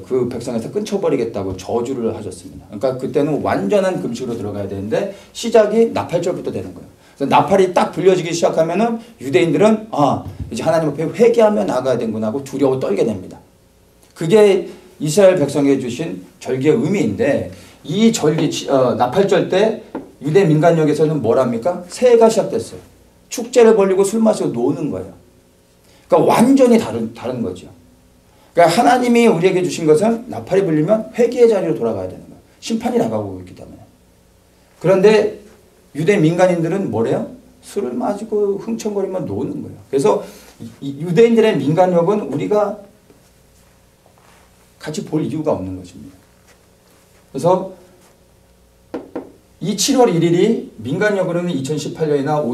Speaker 1: 그 백성에서 끊쳐버리겠다고 저주를 하셨습니다. 그러니까 그때는 완전한 금식으로 들어가야 되는데, 시작이 나팔절부터 되는 거예요. 그래서 나팔이 딱 불려지기 시작하면은 유대인들은 이제 하나님 앞에 회개하며 나가야 되는구나 하고 두려워 떨게 됩니다. 그게 이스라엘 백성에게 주신 절기의 의미인데, 이 절기 나팔절 때 유대 민간력에서는 뭘 합니까? 새해가 시작됐어요. 축제를 벌리고 술 마시고 노는 거예요. 그러니까 완전히 다른 거죠. 그러니까 하나님이 우리에게 주신 것은 나팔이 불리면 회개의 자리로 돌아가야 되는 거예요. 심판이 다가오고 있기 때문에. 그런데 유대 민간인들은 뭐래요? 술을 마시고 흥청거리면 노는 거예요. 그래서 유대인들의 민간욕은 우리가 같이 볼 이유가 없는 것입니다. 그래서 이 7월 1일이 민간력으로는 2018년이나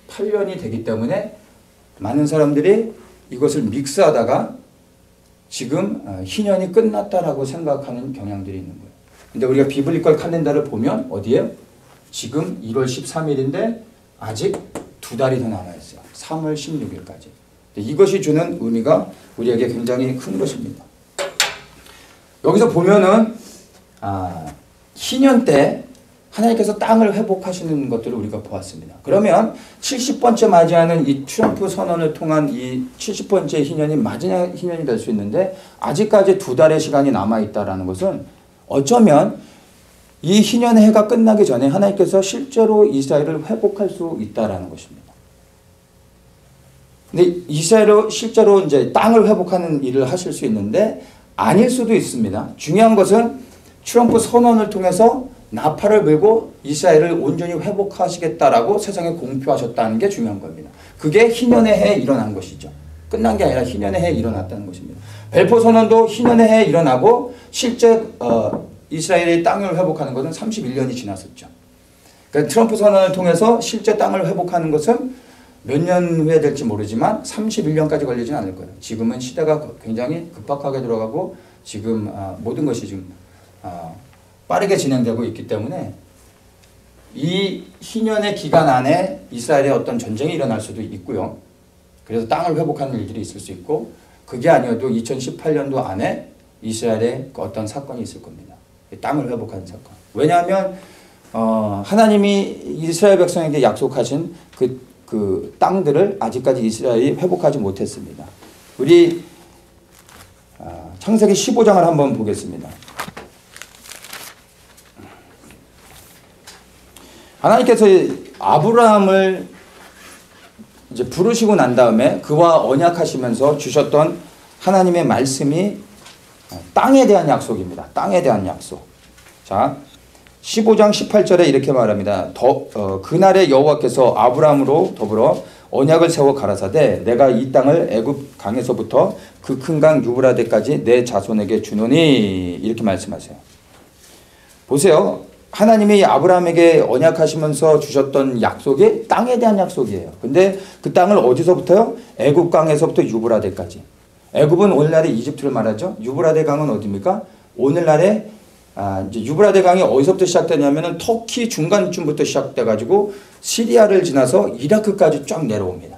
Speaker 1: 5778년이 되기 때문에 많은 사람들이 이것을 믹스하다가 지금 희년이 끝났다라고 생각하는 경향들이 있는 거예요. 근데 우리가 비블리컬 칼렌더를 보면 어디에요? 지금 1월 13일인데 아직 2달이 더 남아있어요. 3월 16일까지. 이것이 주는 의미가 우리에게 굉장히 큰 것입니다. 여기서 보면은 희년 때 하나님께서 땅을 회복하시는 것들을 우리가 보았습니다. 그러면 70번째 맞이하는 이 트럼프 선언을 통한 이 70번째 희년이 마지막 희년이 될 수 있는데 아직까지 2달의 시간이 남아있다는 것은 어쩌면 이 희년의 해가 끝나기 전에 하나님께서 실제로 이스라엘을 회복할 수 있다는 것입니다. 근데 이스라엘로 실제로 이제 땅을 회복하는 일을 하실 수 있는데 아닐 수도 있습니다. 중요한 것은 트럼프 선언을 통해서 나팔을 불고 이스라엘을 온전히 회복하시겠다라고 세상에 공표하셨다는 게 중요한 겁니다. 그게 희년의 해에 일어난 것이죠. 끝난 게 아니라 희년의 해에 일어났다는 것입니다. 벨포 선언도 희년의 해에 일어나고 실제 이스라엘의 땅을 회복하는 것은 31년이 지났었죠. 그러니까 트럼프 선언을 통해서 실제 땅을 회복하는 것은 몇 년 후에 될지 모르지만 31년까지 걸리진 않을 거예요. 지금은 시대가 굉장히 급박하게 들어가고 지금 모든 것이 지금 빠르게 진행되고 있기 때문에 이 희년의 기간 안에 이스라엘의 어떤 전쟁이 일어날 수도 있고요. 그래서 땅을 회복하는 일들이 있을 수 있고 그게 아니어도 2018년도 안에 이스라엘에 어떤 사건이 있을 겁니다. 땅을 회복하는 사건. 왜냐하면 하나님이 이스라엘 백성에게 약속하신 그 땅들을 아직까지 이스라엘이 회복하지 못했습니다. 우리 창세기 15장을 한번 보겠습니다. 하나님께서 아브라함을 이제 부르시고 난 다음에 그와 언약하시면서 주셨던 하나님의 말씀이 땅에 대한 약속입니다. 땅에 대한 약속. 자, 15장 18절에 이렇게 말합니다. 그날에 여호와께서 아브라함으로 더불어 언약을 세워 가라사대 내가 이 땅을 애굽 강에서부터 그 큰 강 유브라데까지 내 자손에게 주노니 이렇게 말씀하세요. 보세요. 하나님이 아브라함에게 언약하시면서 주셨던 약속이 땅에 대한 약속이에요. 근데 그 땅을 어디서부터요? 애굽 강에서부터 유브라데까지. 애굽은 오늘날의 이집트를 말하죠. 유브라데 강은 어디입니까? 오늘날의 이제 유브라데 강이 어디서부터 시작되냐면은 터키 중간쯤부터 시작돼가지고 시리아를 지나서 이라크까지 쫙 내려옵니다.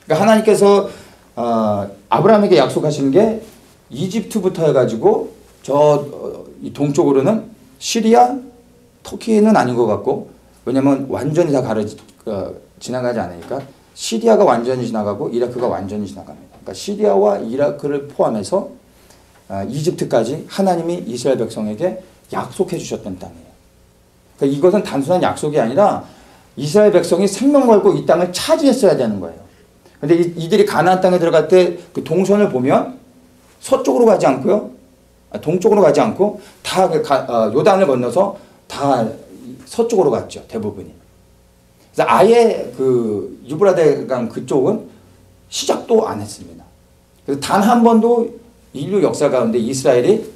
Speaker 1: 그러니까 하나님께서 아브라함에게 약속하신 게 이집트부터 해가지고 이 동쪽으로는 시리아, 터키는 아닌 것 같고 왜냐면 완전히 다 지나가지 않으니까 시리아가 완전히 지나가고 이라크가 완전히 지나갑니다. 그러니까 시리아와 이라크를 포함해서 이집트까지 하나님이 이스라엘 백성에게 약속해 주셨던 땅이에요. 그러니까 이것은 단순한 약속이 아니라 이스라엘 백성이 생명 걸고 이 땅을 차지했어야 되는 거예요. 그런데 이들이 가나안 땅에 들어갈 때 그 동선을 보면 서쪽으로 가지 않고요. 동쪽으로 가지 않고 다 요단을 건너서 다 서쪽으로 갔죠. 대부분이. 그래서 아예 그 유브라데 강 그쪽은 시작도 안 했습니다. 그래서 단 한 번도 인류 역사 가운데 이스라엘이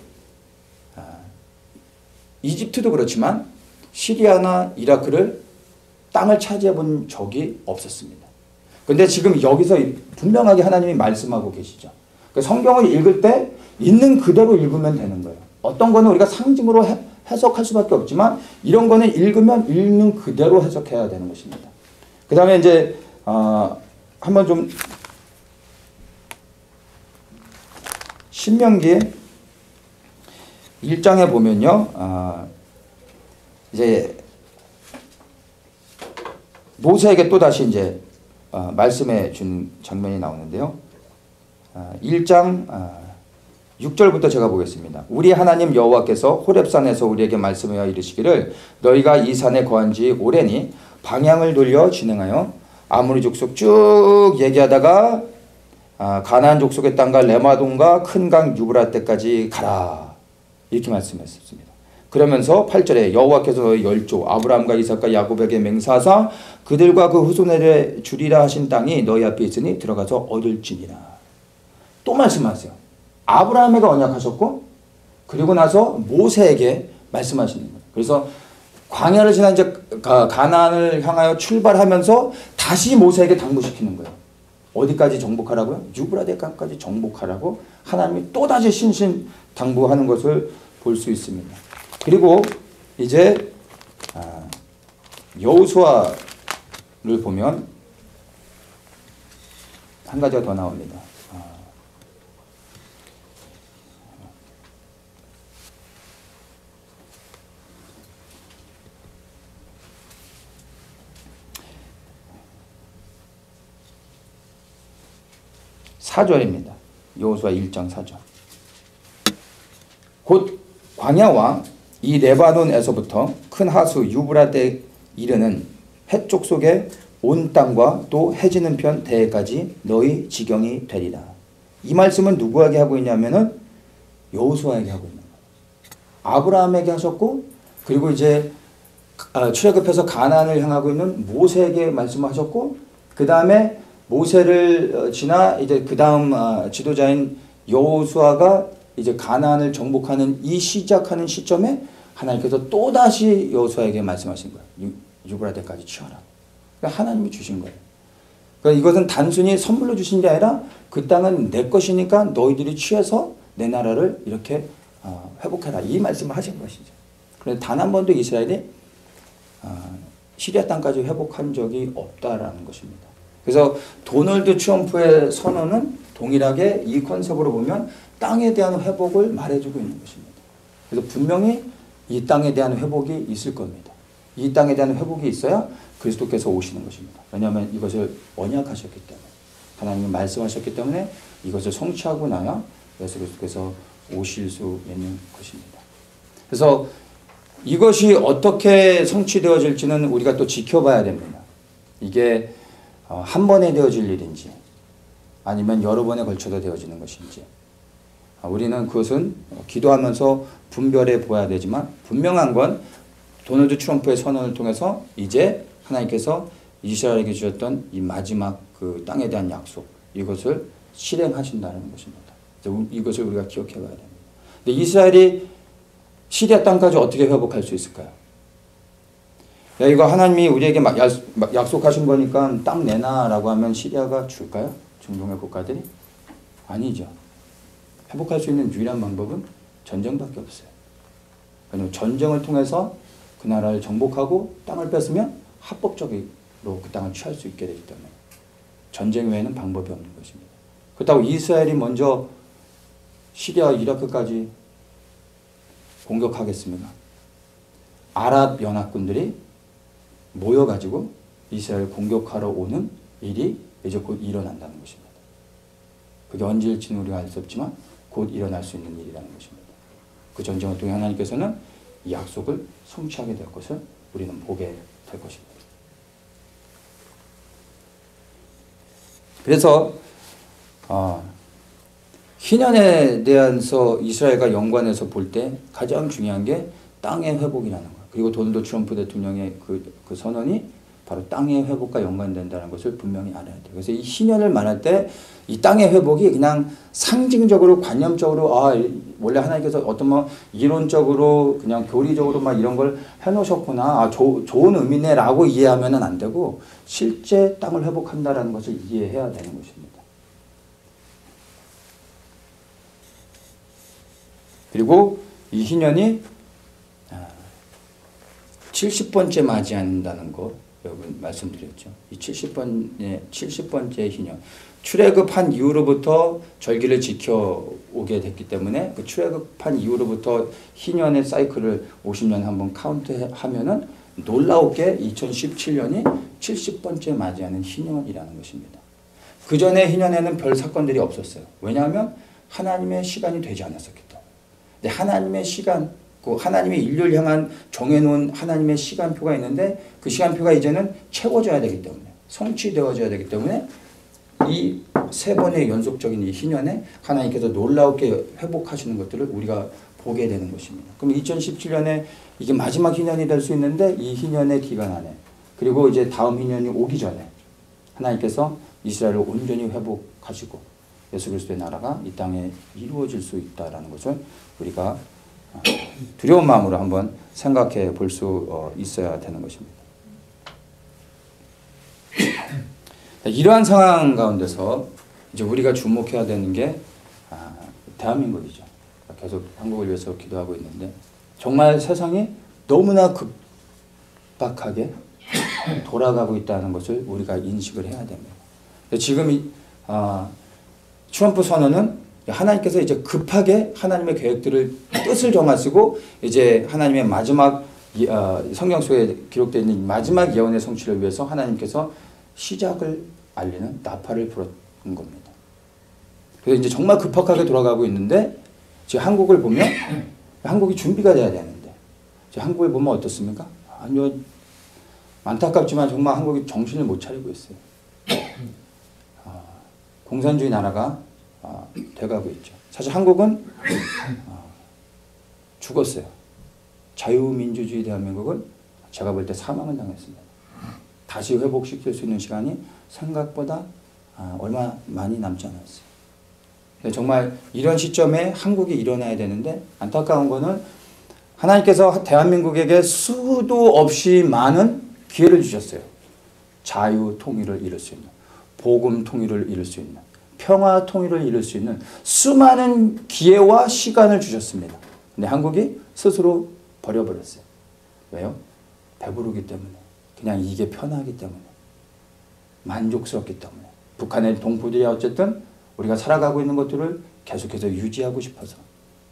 Speaker 1: 이집트도 그렇지만 시리아나 이라크를 땅을 차지해 본 적이 없었습니다. 그런데 지금 여기서 분명하게 하나님이 말씀하고 계시죠. 성경을 읽을 때 있는 그대로 읽으면 되는 거예요. 어떤 거는 우리가 상징으로 해석할 수밖에 없지만 이런 거는 읽으면 읽는 그대로 해석해야 되는 것입니다. 그 다음에 이제 한번 좀 신명기 1장에 보면요. 이제 모세에게 또다시 이제 말씀해 준 장면이 나오는데요. 1장 6절부터 제가 보겠습니다. 우리 하나님 여호와께서 호렙산에서 우리에게 말씀하여 이르시기를 너희가 이 산에 거한 지 오래니 방향을 돌려 진행하여 아모리 족속 쭉 얘기하다가 가나안 족속의 땅과 레마돈과 큰 강 유브라데까지 가라 이렇게 말씀했습니다. 그러면서 8절에 여호와께서 너희 열조 아브라함과 이삭과 야곱에게 맹세하사 그들과 그 후손에게 주리라 하신 땅이 너희 앞에 있으니 들어가서 얻을지니라. 또 말씀하세요. 아브라함에게 언약하셨고 그리고 나서 모세에게 말씀하시는 거예요. 그래서 광야를 지나 이제 가나안을 향하여 출발하면서 다시 모세에게 당부시키는 거예요. 어디까지 정복하라고요? 유브라데 강까지 정복하라고 하나님이 또다시 신신 당부하는 것을 볼 수 있습니다. 그리고 이제 여호수아를 보면 한 가지가 더 나옵니다. 4절입니다. 여호수아 1장 4절. 곧 광야와 이 레바논에서부터 큰 하수 유브라데 이르는 해쪽 속에 온 땅과 또 해지는 편 대해까지 너희 지경이 되리라. 이 말씀은 누구에게 하고 있냐면은 여호수아에게 하고 있는 거예요. 아브라함에게 하셨고 그리고 이제 출애굽해서 가나안을 향하고 있는 모세에게 말씀하셨고 그 다음에 모세를 지나 이제 그 다음 지도자인 여호수아가 이제 가나안을 정복하는 이 시작하는 시점에 하나님께서 또 다시 여호수아에게 말씀하신 거예요. 유브라데까지 취하라. 그러니까 하나님이 주신 거예요. 그러니까 이것은 단순히 선물로 주신 게 아니라 그 땅은 내 것이니까 너희들이 취해서 내 나라를 이렇게 회복해라. 이 말씀을 하신 것이죠. 그런데 단 한 번도 이스라엘이 시리아 땅까지 회복한 적이 없다라는 것입니다. 그래서 도널드 트럼프의 선언은 동일하게 이 컨셉으로 보면 땅에 대한 회복을 말해주고 있는 것입니다. 그래서 분명히 이 땅에 대한 회복이 있을 겁니다. 이 땅에 대한 회복이 있어야 그리스도께서 오시는 것입니다. 왜냐하면 이것을 언약하셨기 때문에 하나님이 말씀하셨기 때문에 이것을 성취하고 나야 예수 그리스도께서 오실 수 있는 것입니다. 그래서 이것이 어떻게 성취되어질지는 우리가 또 지켜봐야 됩니다. 이게 한 번에 되어질 일인지 아니면 여러 번에 걸쳐서 되어지는 것인지 우리는 그것은 기도하면서 분별해 보아야 되지만 분명한 건 도널드 트럼프의 선언을 통해서 이제 하나님께서 이스라엘에게 주셨던 이 마지막 그 땅에 대한 약속 이것을 실행하신다는 것입니다. 이것을 우리가 기억해 봐야 됩니다. 근데 이스라엘이 시리아 땅까지 어떻게 회복할 수 있을까요? 야, 이거 하나님이 우리에게 막 약속하신 거니까 땅 내놔라고 하면 시리아가 줄까요? 중동의 국가들이? 아니죠. 회복할 수 있는 유일한 방법은 전쟁밖에 없어요. 왜냐하면 전쟁을 통해서 그 나라를 정복하고 땅을 뺏으면 합법적으로 그 땅을 취할 수 있게 되기 때문에 전쟁 외에는 방법이 없는 것입니다. 그렇다고 이스라엘이 먼저 시리아, 이라크까지 공격하겠습니까? 아랍 연합군들이 모여가지고 이스라엘을 공격하러 오는 일이 이제 곧 일어난다는 것입니다. 그게 언제일지는 우리가 알 수 없지만 곧 일어날 수 있는 일이라는 것입니다. 그 전쟁을 통해 하나님께서는 이 약속을 성취하게 될 것을 우리는 보게 될 것입니다. 그래서 희년에 대해서 이스라엘과 연관해서 볼 때 가장 중요한 게 땅의 회복이라는 거예요. 그리고 도널드 트럼프 대통령의 그 선언이 바로 땅의 회복과 연관된다는 것을 분명히 알아야 돼요. 그래서 이 희년을 말할 때 이 땅의 회복이 그냥 상징적으로 관념적으로 원래 하나님께서 어떤 뭐 이론적으로 그냥 교리적으로 막 이런 걸 해놓으셨구나 좋은 의미네라고 이해하면은 안 되고 실제 땅을 회복한다라는 것을 이해해야 되는 것입니다. 그리고 이 희년이 70번째 맞이한다는 거 여러분 말씀드렸죠. 이 70번째 희년. 출애굽한 이후로부터 절기를 지켜오게 됐기 때문에 그 출애굽한 이후로부터 희년의 사이클을 50년 한번 카운트하면은 놀라우게 2017년이 70번째 맞이하는 희년이라는 것입니다. 그 전에 희년에는 별 사건들이 없었어요. 왜냐하면 하나님의 시간이 되지 않았었기 때문에. 근데 하나님의 시간, 하나님의 인류를 향한 정해놓은 하나님의 시간표가 있는데 그 시간표가 이제는 채워져야 되기 때문에 성취되어져야 되기 때문에 이 세 번의 연속적인 이 희년에 하나님께서 놀라우게 회복하시는 것들을 우리가 보게 되는 것입니다. 그럼 2017년에 이게 마지막 희년이 될 수 있는데 이 희년의 기간 안에 그리고 이제 다음 희년이 오기 전에 하나님께서 이스라엘을 온전히 회복하시고 예수 그리스도의 나라가 이 땅에 이루어질 수 있다라는 것을 우리가 두려운 마음으로 한번 생각해 볼 수 있어야 되는 것입니다. 이러한 상황 가운데서 이제 우리가 주목해야 되는 게 대한민국이죠. 계속 한국을 위해서 기도하고 있는데 정말 세상이 너무나 급박하게 돌아가고 있다는 것을 우리가 인식을 해야 됩니다. 지금 트럼프 선언은 하나님께서 이제 급하게 하나님의 계획들을 뜻을 정하시고 이제 하나님의 마지막 성경 속에 기록되어 있는 마지막 예언의 성취를 위해서 하나님께서 시작을 알리는 나팔을 불었는 겁니다. 그래서 이제 정말 급박하게 돌아가고 있는데 지금 한국을 보면 한국이 준비가 돼야 되는데 지금 한국을 보면 어떻습니까? 아니요, 안타깝지만 정말 한국이 정신을 못 차리고 있어요. 공산주의 나라가 돼가고 있죠. 사실 한국은 죽었어요. 자유민주주의 대한민국은 제가 볼 때 사망을 당했습니다. 다시 회복시킬 수 있는 시간이 생각보다 얼마 많이 남지 않았어요. 정말 이런 시점에 한국이 일어나야 되는데 안타까운 거는 하나님께서 대한민국에게 수도 없이 많은 기회를 주셨어요. 자유 통일을 이룰 수 있는, 복음 통일을 이룰 수 있는, 평화 통일을 이룰 수 있는 수많은 기회와 시간을 주셨습니다. 근데 한국이 스스로 버려버렸어요. 왜요? 배부르기 때문에. 그냥 이게 편하기 때문에. 만족스럽기 때문에. 북한의 동포들이 어쨌든 우리가 살아가고 있는 것들을 계속해서 유지하고 싶어서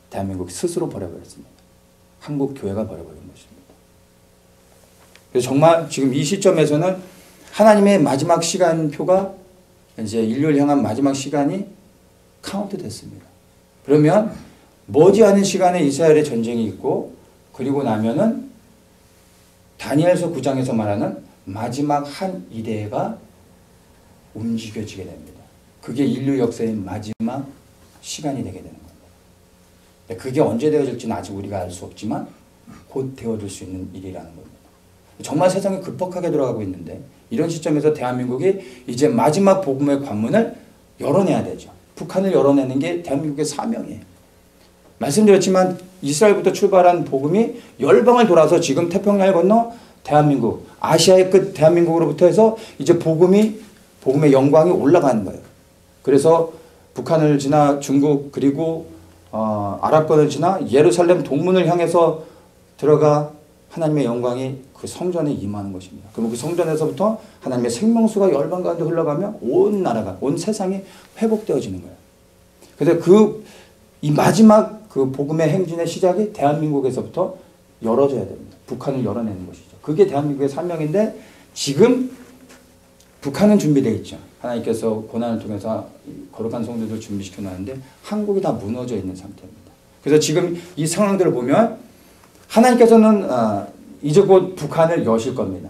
Speaker 1: 대한민국 스스로 버려버렸습니다. 한국 교회가 버려버린 것입니다. 그래서 정말 지금 이 시점에서는 하나님의 마지막 시간표가 이제 인류를 향한 마지막 시간이 카운트 됐습니다. 그러면 머지않은 시간에 이스라엘의 전쟁이 있고 그리고 나면은 다니엘서 9장에서 말하는 마지막 한 이대가 움직여지게 됩니다. 그게 인류 역사의 마지막 시간이 되게 되는 겁니다. 그게 언제 되어질지는 아직 우리가 알 수 없지만 곧 되어질 수 있는 일이라는 겁니다. 정말 세상이 급박하게 돌아가고 있는데 이런 시점에서 대한민국이 이제 마지막 복음의 관문을 열어내야 되죠. 북한을 열어내는 게 대한민국의 사명이에요. 말씀드렸지만 이스라엘부터 출발한 복음이 열방을 돌아서 지금 태평양을 건너 대한민국, 아시아의 끝 대한민국으로부터 해서 이제 복음의 영광이 올라가는 거예요. 그래서 북한을 지나 중국 그리고 아랍권을 지나 예루살렘 동문을 향해서 들어가 하나님의 영광이 그 성전에 임하는 것입니다. 그러면 그 성전에서부터 하나님의 생명수가 열방 가운데 흘러가며 온 나라가, 온 세상이 회복되어지는 거예요. 그래서 이 마지막 그 복음의 행진의 시작이 대한민국에서부터 열어져야 됩니다. 북한을 열어내는 것이죠. 그게 대한민국의 사명인데 지금 북한은 준비되어 있죠. 하나님께서 고난을 통해서 거룩한 성도들을 준비시켜 놨는데 한국이 다 무너져 있는 상태입니다. 그래서 지금 이 상황들을 보면 하나님께서는 이제 곧 북한을 여실 겁니다.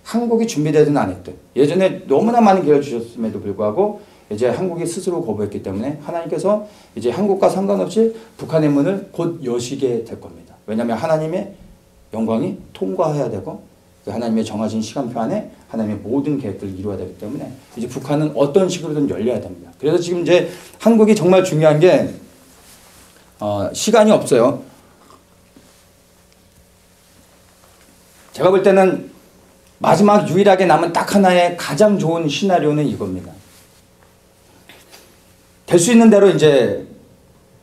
Speaker 1: 한국이 준비되든 안 했든 예전에 너무나 많은 기회를 주셨음에도 불구하고 이제 한국이 스스로 거부했기 때문에 하나님께서 이제 한국과 상관없이 북한의 문을 곧 여시게 될 겁니다. 왜냐하면 하나님의 영광이 통과해야 되고 하나님의 정하신 시간표 안에 하나님의 모든 계획들을 이루어야 되기 때문에 이제 북한은 어떤 식으로든 열려야 됩니다. 그래서 지금 이제 한국이 정말 중요한 게 시간이 없어요. 제가 볼 때는 마지막 유일하게 남은 딱 하나의 가장 좋은 시나리오는 이겁니다. 될 수 있는 대로 이제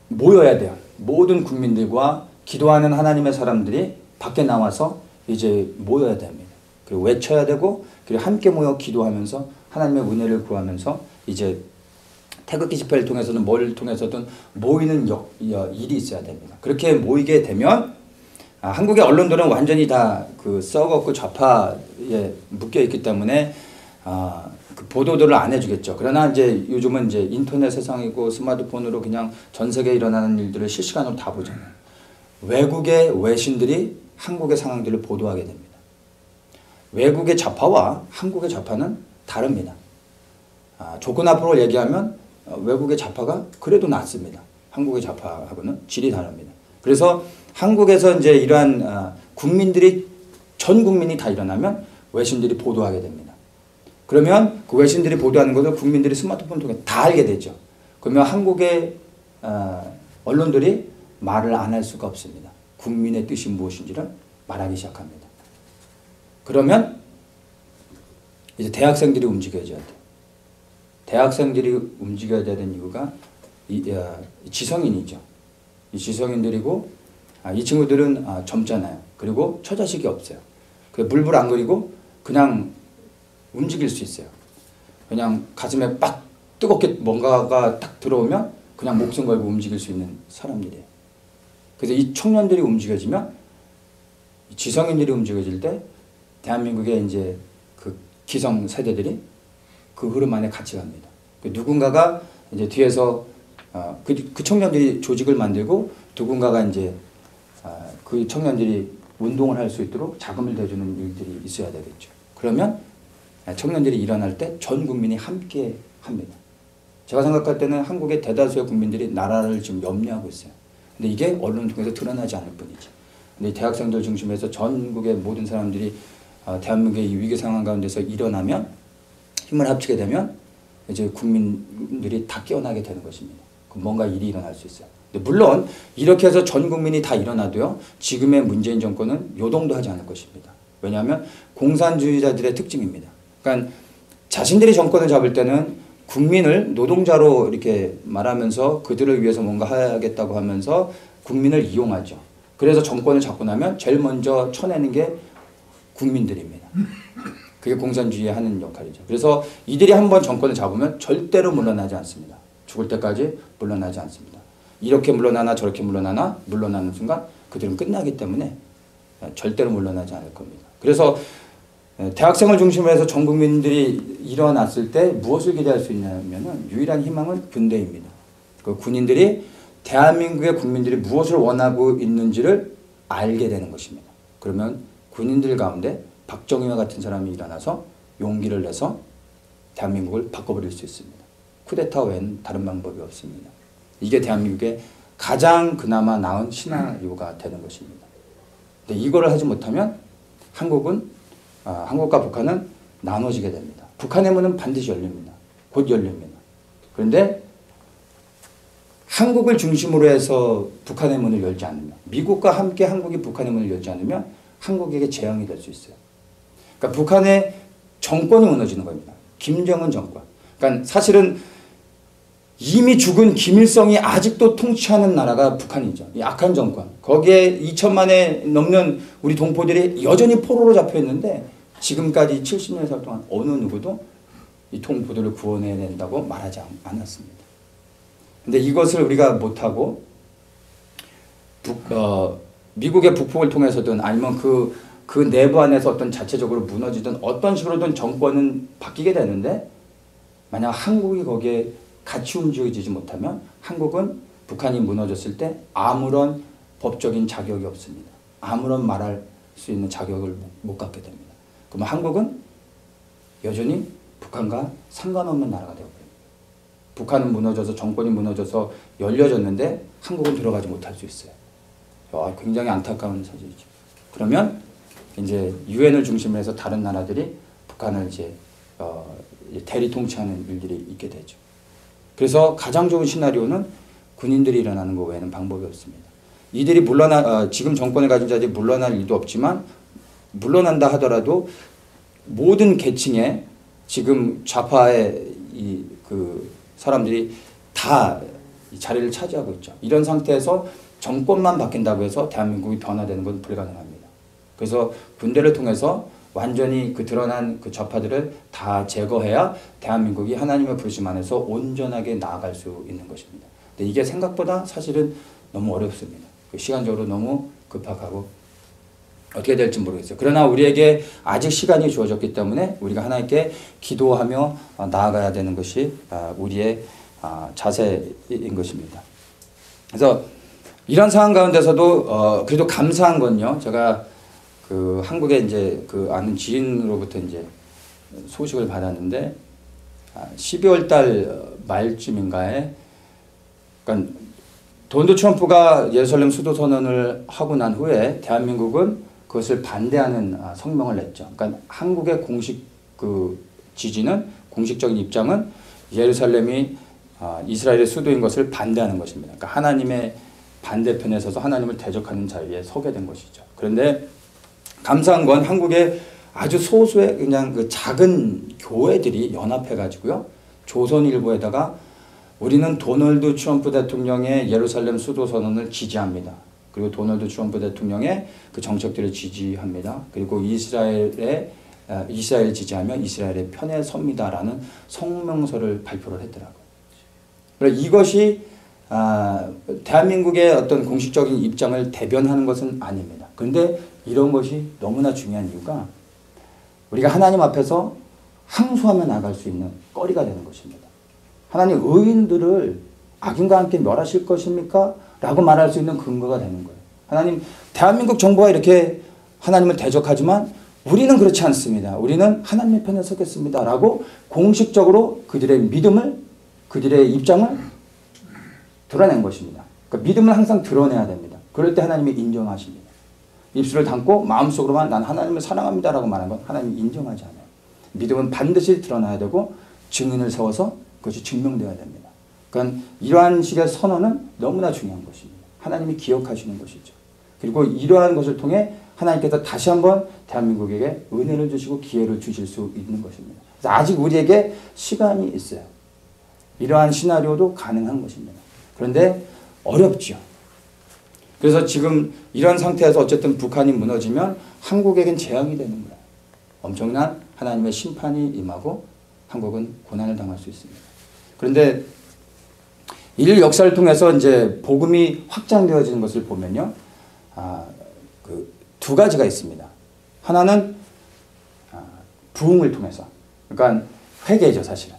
Speaker 1: 모여야 돼요. 모든 국민들과 기도하는 하나님의 사람들이 밖에 나와서 이제 모여야 됩니다. 그리고 외쳐야 되고 그리고 함께 모여 기도하면서 하나님의 은혜를 구하면서 이제 태극기 집회를 통해서든 뭘 통해서든 모이는 일이 있어야 됩니다. 그렇게 모이게 되면 한국의 언론들은 완전히 다 그 썩었고 좌파에 묶여 있기 때문에 그 보도들을 안 해주겠죠. 그러나 이제 요즘은 이제 인터넷 세상이고 스마트폰으로 그냥 전 세계에 일어나는 일들을 실시간으로 다 보잖아요. 외국의 외신들이 한국의 상황들을 보도하게 됩니다. 외국의 좌파와 한국의 좌파는 다릅니다. 조건 앞으로 얘기하면 외국의 좌파가 그래도 낫습니다. 한국의 좌파하고는 질이 다릅니다. 그래서 한국에서 이제 이러한 국민들이 전 국민이 다 일어나면 외신들이 보도하게 됩니다. 그러면 그 외신들이 보도하는 것을 국민들이 스마트폰 통해 다 알게 되죠. 그러면 한국의 언론들이 말을 안 할 수가 없습니다. 국민의 뜻이 무엇인지를 말하기 시작합니다. 그러면 이제 대학생들이 움직여져야 돼요. 대학생들이 움직여야 되는 이유가 지성인이죠. 이 지성인들이고 이 친구들은 젊잖아요. 그리고 처자식이 없어요. 물불 안 그리고 그냥 움직일 수 있어요. 그냥 가슴에 빡 뜨겁게 뭔가가 딱 들어오면 그냥 목숨 걸고 움직일 수 있는 사람들이에요. 그래서 이 청년들이 움직여지면 지성인들이 움직여질 때 대한민국의 이제 그 기성 세대들이 그 흐름 안에 같이 갑니다. 누군가가 이제 뒤에서 그 청년들이 조직을 만들고 누군가가 이제 그 청년들이 운동을 할 수 있도록 자금을 대주는 일들이 있어야 되겠죠. 그러면 청년들이 일어날 때 전 국민이 함께 합니다. 제가 생각할 때는 한국의 대다수의 국민들이 나라를 지금 염려하고 있어요. 근데 이게 언론 통해서 드러나지 않을 뿐이지. 근데 대학생들 중심에서 전국의 모든 사람들이 대한민국의 이 위기 상황 가운데서 일어나면 힘을 합치게 되면 이제 국민들이 다 깨어나게 되는 것입니다. 그럼 뭔가 일이 일어날 수 있어요. 근데 물론 이렇게 해서 전 국민이 다 일어나도요. 지금의 문재인 정권은 요동도 하지 않을 것입니다. 왜냐하면 공산주의자들의 특징입니다. 그러니까 자신들이 정권을 잡을 때는 국민을 노동자로 이렇게 말하면서 그들을 위해서 뭔가 하겠다고 하면서 국민을 이용하죠. 그래서 정권을 잡고 나면 제일 먼저 쳐내는 게 국민들입니다. 그게 공산주의에 하는 역할이죠. 그래서 이들이 한번 정권을 잡으면 절대로 물러나지 않습니다. 죽을 때까지 물러나지 않습니다. 이렇게 물러나나 저렇게 물러나나 물러나는 순간 그들은 끝나기 때문에 절대로 물러나지 않을 겁니다. 그래서 대학생을 중심으로 해서 전 국민들이 일어났을 때 무엇을 기대할 수 있냐면 유일한 희망은 군대입니다. 그 군인들이 대한민국의 국민들이 무엇을 원하고 있는지를 알게 되는 것입니다. 그러면 군인들 가운데 박정희와 같은 사람이 일어나서 용기를 내서 대한민국을 바꿔버릴 수 있습니다. 쿠데타 외에는 다른 방법이 없습니다. 이게 대한민국의 가장 그나마 나은 시나리오가 되는 것입니다. 근데 이거를 하지 못하면 한국과 북한은 나눠지게 됩니다. 북한의 문은 반드시 열립니다. 곧 열립니다. 그런데 한국을 중심으로 해서 북한의 문을 열지 않으면, 미국과 함께 한국이 북한의 문을 열지 않으면 한국에게 재앙이 될 수 있어요. 그러니까 북한의 정권이 무너지는 겁니다. 김정은 정권. 그러니까 사실은 이미 죽은 김일성이 아직도 통치하는 나라가 북한이죠. 이 악한 정권. 거기에 2천만에 넘는 우리 동포들이 여전히 포로로 잡혀 있는데 지금까지 70년 살 동안 어느 누구도 이 동포들을 구원해야 된다고 말하지 않았습니다. 근데 이것을 우리가 못하고 미국의 북폭을 통해서든 아니면 그 내부 안에서 어떤 자체적으로 무너지든 어떤 식으로든 정권은 바뀌게 되는데 만약 한국이 거기에 같이 움직여지지 못하면 한국은 북한이 무너졌을 때 아무런 법적인 자격이 없습니다. 아무런 말할 수 있는 자격을 못 갖게 됩니다. 그러면 한국은 여전히 북한과 상관없는 나라가 되어버립니다. 북한은 무너져서 정권이 무너져서 열려졌는데 한국은 들어가지 못할 수 있어요. 굉장히 안타까운 사실이죠. 그러면 이제 유엔을 중심으로 해서 다른 나라들이 북한을 이제 대리 통치하는 일들이 있게 되죠. 그래서 가장 좋은 시나리오는 군인들이 일어나는 것 외에는 방법이 없습니다. 이들이 지금 정권을 가진 자들이 물러날 일도 없지만 물러난다 하더라도 모든 계층의 지금 좌파의 그 사람들이 다 자리를 차지하고 있죠. 이런 상태에서 정권만 바뀐다고 해서 대한민국이 변화되는 건 불가능합니다. 그래서 군대를 통해서 완전히 그 드러난 그 좌파들을 다 제거해야 대한민국이 하나님의 부르심 안에서 온전하게 나아갈 수 있는 것입니다. 근데 이게 생각보다 사실은 너무 어렵습니다. 시간적으로 너무 급박하고 어떻게 될지 모르겠어요. 그러나 우리에게 아직 시간이 주어졌기 때문에 우리가 하나님께 기도하며 나아가야 되는 것이 우리의 자세인 것입니다. 그래서 이런 상황 가운데서도 그래도 감사한 건요. 제가 그 한국에 이제 그 아는 지인으로부터 이제 소식을 받았는데 12월 달 말쯤인가에 그러니까 도널드 트럼프가 예루살렘 수도 선언을 하고 난 후에 대한민국은 그것을 반대하는 성명을 냈죠. 그러니까 한국의 공식 그 지지는 공식적인 입장은 예루살렘이 이스라엘의 수도인 것을 반대하는 것입니다. 그러니까 하나님의 반대편에 서서 하나님을 대적하는 자리에 서게 된 것이죠. 그런데 감사한 건 한국의 아주 소수의 그냥 그 작은 교회들이 연합해 가지고요. 조선일보에다가 우리는 도널드 트럼프 대통령의 예루살렘 수도 선언을 지지합니다. 그리고 도널드 트럼프 대통령의 그 정책들을 지지합니다. 그리고 이스라엘 지지하며 이스라엘의 편에 섭니다라는 성명서를 발표를 했더라고요. 그래서 이것이 대한민국의 어떤 공식적인 입장을 대변하는 것은 아닙니다. 그런데 이런 것이 너무나 중요한 이유가 우리가 하나님 앞에서 항소하며 나갈 수 있는 거리가 되는 것입니다. 하나님 의인들을 악인과 함께 멸하실 것입니까? 라고 말할 수 있는 근거가 되는 거예요. 하나님, 대한민국 정부가 이렇게 하나님을 대적하지만 우리는 그렇지 않습니다. 우리는 하나님의 편에 서겠습니다. 라고 공식적으로 그들의 믿음을, 그들의 입장을 드러낸 것입니다. 그러니까 믿음을 항상 드러내야 됩니다. 그럴 때 하나님이 인정하십니다. 입술을 닫고 마음속으로만 난 하나님을 사랑합니다. 라고 말하는 건 하나님이 인정하지 않아요. 믿음은 반드시 드러나야 되고 증인을 세워서 그것이 증명되어야 됩니다. 그러니까 이러한 식의 선언은 너무나 중요한 것입니다. 하나님이 기억하시는 것이죠. 그리고 이러한 것을 통해 하나님께서 다시 한번 대한민국에게 은혜를 주시고 기회를 주실 수 있는 것입니다. 그래서 아직 우리에게 시간이 있어요. 이러한 시나리오도 가능한 것입니다. 그런데 어렵죠. 그래서 지금 이런 상태에서 어쨌든 북한이 무너지면 한국에겐 재앙이 되는 거예요. 엄청난 하나님의 심판이 임하고 한국은 고난을 당할 수 있습니다. 그런데 인류 역사를 통해서 이제 복음이 확장되어지는 것을 보면요. 그 두 가지가 있습니다. 하나는 부흥을 통해서, 그러니까 회개죠, 사실은.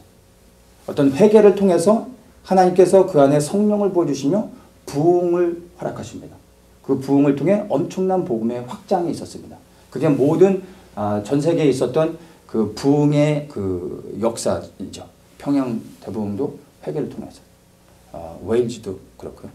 Speaker 1: 어떤 회개를 통해서 하나님께서 그 안에 성령을 부어주시며 부흥을 허락하십니다. 그 부흥을 통해 엄청난 복음의 확장이 있었습니다. 그게 모든 전 세계에 있었던 그 부흥의 그 역사이죠. 평양 대부흥도 회개를 통해서, 웨일즈도 그렇고요.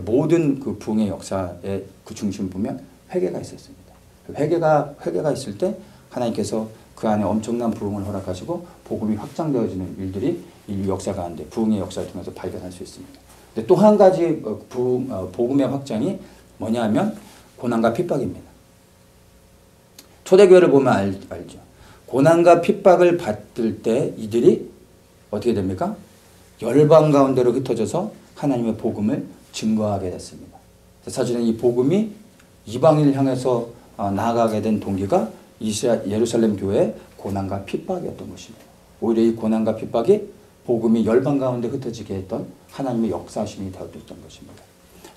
Speaker 1: 모든 그 부흥의 역사의 그 중심 보면 회개가 있었습니다. 회개가 있을 때 하나님께서 그 안에 엄청난 부흥을 허락하시고 복음이 확장되어지는 일들이 인류 역사 가운데 부흥의 역사를 통해서 발견할 수 있습니다. 근데 또 한 가지 복음의 확장이 뭐냐 하면 고난과 핍박입니다. 초대교회를 보면 알죠. 고난과 핍박을 받을 때 이들이 어떻게 됩니까? 열방 가운데로 흩어져서 하나님의 복음을 증거하게 됐습니다. 사실은 이 복음이 이방인을 향해서 나아가게 된 동기가 예루살렘 교회의 고난과 핍박이었던 것입니다. 오히려 이 고난과 핍박이 복음이 열방 가운데 흩어지게 했던 하나님의 역사심이 되었던 것입니다.